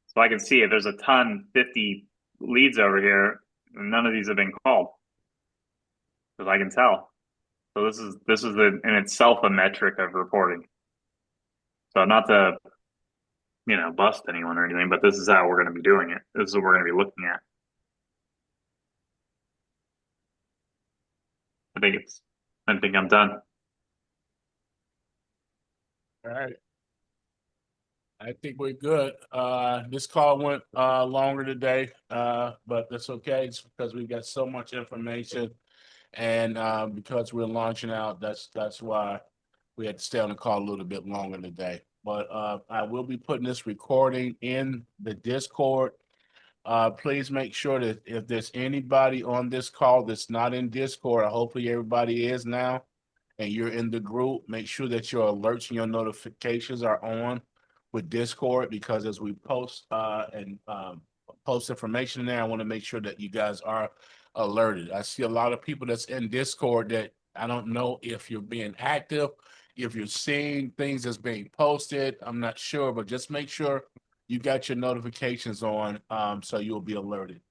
So I can see if there's a ton, 50 leads over here, and none of these have been called, because I can tell. So this is in itself a metric of reporting. So not to, bust anyone or anything, but this is how we're going to be doing it. This is what we're going to be looking at. I think I'm done. All right. I think we're good. This call went longer today, but that's okay. It's because we've got so much information, and because we're launching out, that's why we had to stay on the call a little bit longer today. But I will be putting this recording in the Discord. Please make sure that if there's anybody on this call that's not in Discord, hopefully everybody is now, and you're in the group, make sure that your alerts and your notifications are on with Discord, because as we post and post information in there, I want to make sure that you guys are alerted. I see a lot of people that's in Discord that I don't know if you're being active, if you're seeing things that's being posted. I'm not sure, but just make sure you got your notifications on, so you'll be alerted.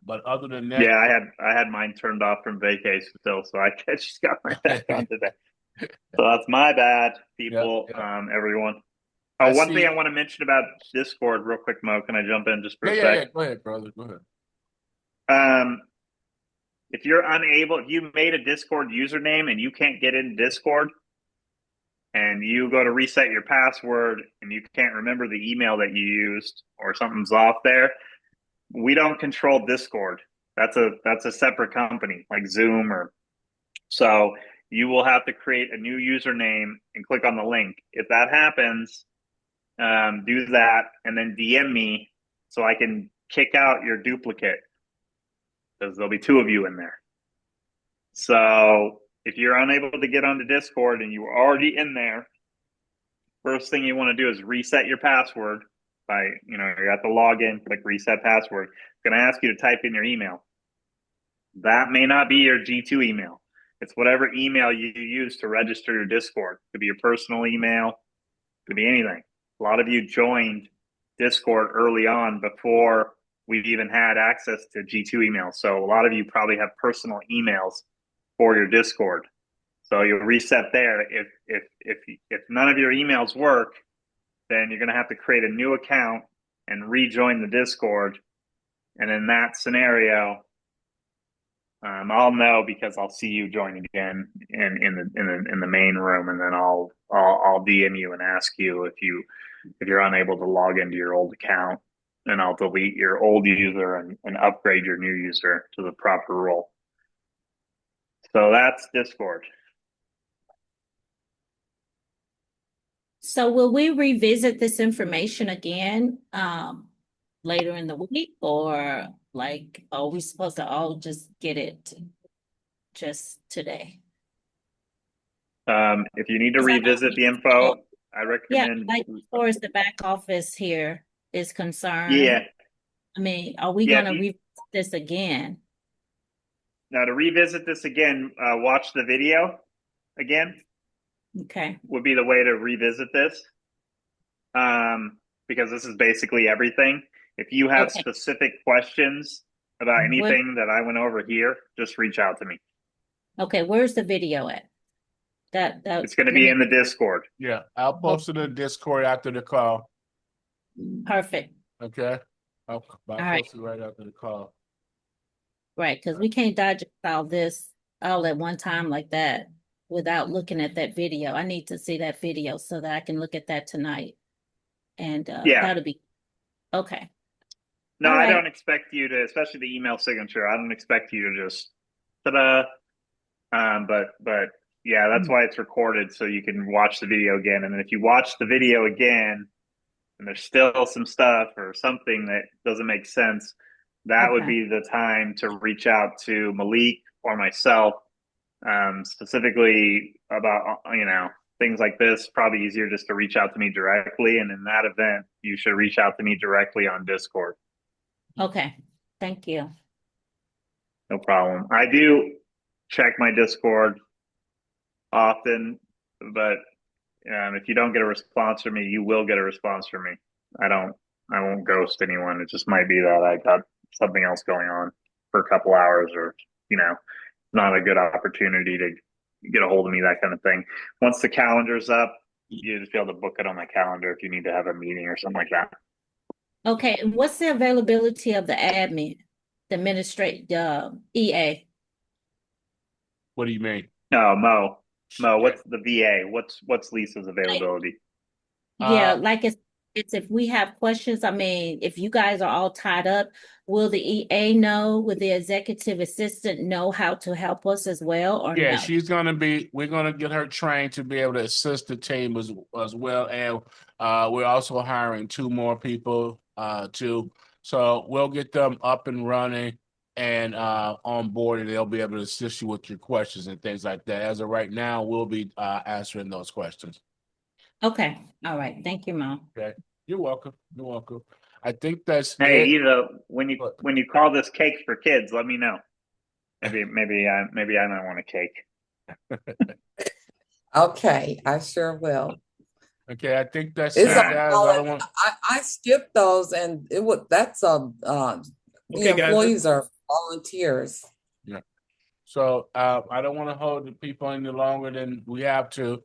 But other than that, Yeah, I had mine turned off from vacation still, so I just got my back on today. So that's my bad, people. Everyone. Oh, one thing I want to mention about Discord real quick, Mo. Can I jump in just for a sec? Yeah. Go ahead, brother. Go ahead. If you're unable, if you made a Discord username and you can't get into Discord, and you go to reset your password and you can't remember the email that you used, or something's off there, we don't control Discord. That's a separate company like Zoom so you will have to create a new username and click on the link. If that happens, do that and then DM me so I can kick out your duplicate, because there'll be two of you in there. So if you're unable to get onto Discord and you were already in there, first thing you want to do is reset your password by, you're at the login, click reset password. It's going to ask you to type in your email. That may not be your G2 email. It's whatever email you use to register your Discord. It could be your personal email. It could be anything. A lot of you joined Discord early on before we've even had access to G2 emails. So a lot of you probably have personal emails for your Discord. So you'll reset there. If none of your emails work, then you're going to have to create a new account and rejoin the Discord. And in that scenario, I'll know, because I'll see you join again in the main room, and then I'll DM you and ask you if you're unable to log into your old account, and I'll delete your old user and upgrade your new user to the proper role. So that's Discord. So will we revisit this information again later in the week, or like, are we supposed to all just get it just today? If you need to revisit the info, I recommend. Yeah, like as far as the back office here is concerned. Yeah. I mean, are we going to revisit this again? Now, to revisit this again, watch the video again. Okay. would be the way to revisit this. Because this is basically everything. If you have Okay. specific questions about Where, anything that I went over here, just reach out to me. okay, where's the video at? That It's going to let be me in the Discord. Yeah, I'll post it in the Discord after the call. perfect. Okay. I'll right. post it right after the call. Right, because we can't digest all this all at one time like that without looking at that video. I need to see that video so that I can look at that tonight. And Yeah. that'll be okay. No, All I right. don't expect you to, especially the email signature. I don't expect you to just ta-da. But yeah, that's why it's recorded so you can watch the video again. And then if you watch the video again and there's still some stuff or something that doesn't make sense, that would Okay. be the time to reach out to Malik or myself, specifically about, things like this. Probably easier just to reach out to me directly. And in that event, you should reach out to me directly on Discord. Okay. Thank you. No problem. I do check my Discord often, but if you don't get a response from me, you will get a response from me. I won't ghost anyone. It just might be that I got something else going on for a couple hours, or not a good opportunity to get a hold of me, that kind of thing. Once the calendar's up, you just be able to book it on my calendar if you need to have a meeting or something like that. Okay. And what's the availability of the admin, the administrate, EA? What do you mean? No, Mo, what's the VA? What's Lisa's availability? Yeah, like it's if we have questions, I mean, if you guys are all tied up, will the EA know, will the executive assistant know how to help us as well or Yeah, no? we're gonna get her trained to be able to assist the team as well. And we're also hiring 2 more people too. So we'll get them up and running and on board, and they'll be able to assist you with your questions and things like that. As of right now, we'll be answering those questions. Okay. All right. Thank you, Mom. Okay. You're welcome. You're welcome. I think that's Hey, it. Eva, when you call this cake for kids, let me know. Maybe I might want a cake. Okay, I sure will. Okay, I think that's It's it, a guys. I skipped those, and that's the Okay, guys. employees are volunteers. Yeah. So I don't want to hold the people any longer than we have to.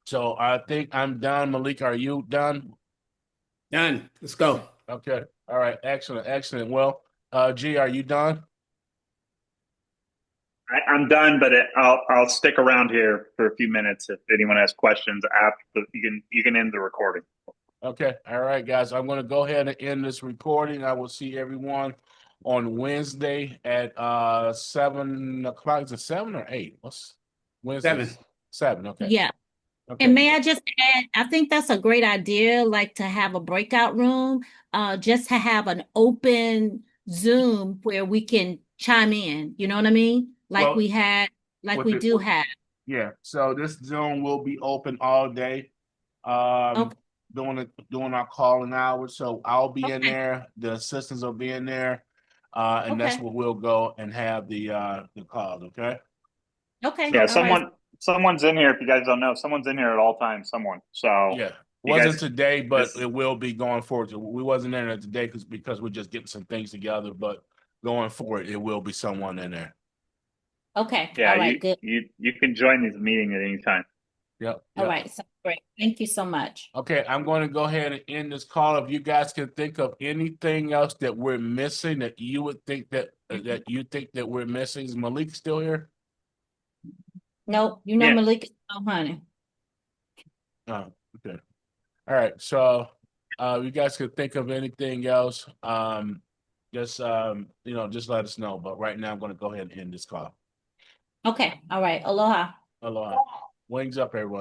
So I think I'm done. Malik, are you done? Done. Let's go. Okay. All right. Excellent. Excellent. Well, G, are you done? I'm done, but I'll stick around here for a few minutes if anyone has questions after. You can end the recording. Okay. All right, guys. I'm going to go ahead and end this recording. I will see everyone on Wednesday at 7 o'clock. Is it 7 or 8? What's Wednesday? 7. 7. Okay. Yeah. Okay. And may I just add, I think that's a great idea, like to have a breakout room, just to have an open Zoom where we can chime in. You know what I mean? Like Well, we do have. Yeah. So this Zoom will be open all day. Okay. Doing our calling hours. So I'll be in Okay. there, the assistants will be in there. And that's Okay. where we'll go and have the calls, okay? Okay. Yeah, All right. someone's in here. If you guys don't know, someone's in here at all times. So Yeah. you Wasn't guys, today, but this- it will be going forward. We wasn't in there today because we're just getting some things together, but going forward, it will be someone in there. Okay. yeah, All right. Good. you can join these meetings at any time. Yep. All right. So great. Thank you so much. Okay, I'm going to go ahead and end this call. If you guys can think of anything else that we're missing that you would think that we're missing, is Malik still here? Nope. You know, Yeah. Malik is no honey. Oh, okay. All right. So, you guys could think of anything else. Just just let us know. But right now, I'm going to go ahead and end this call. Okay. All right. Aloha. Aloha. Wings up, everyone.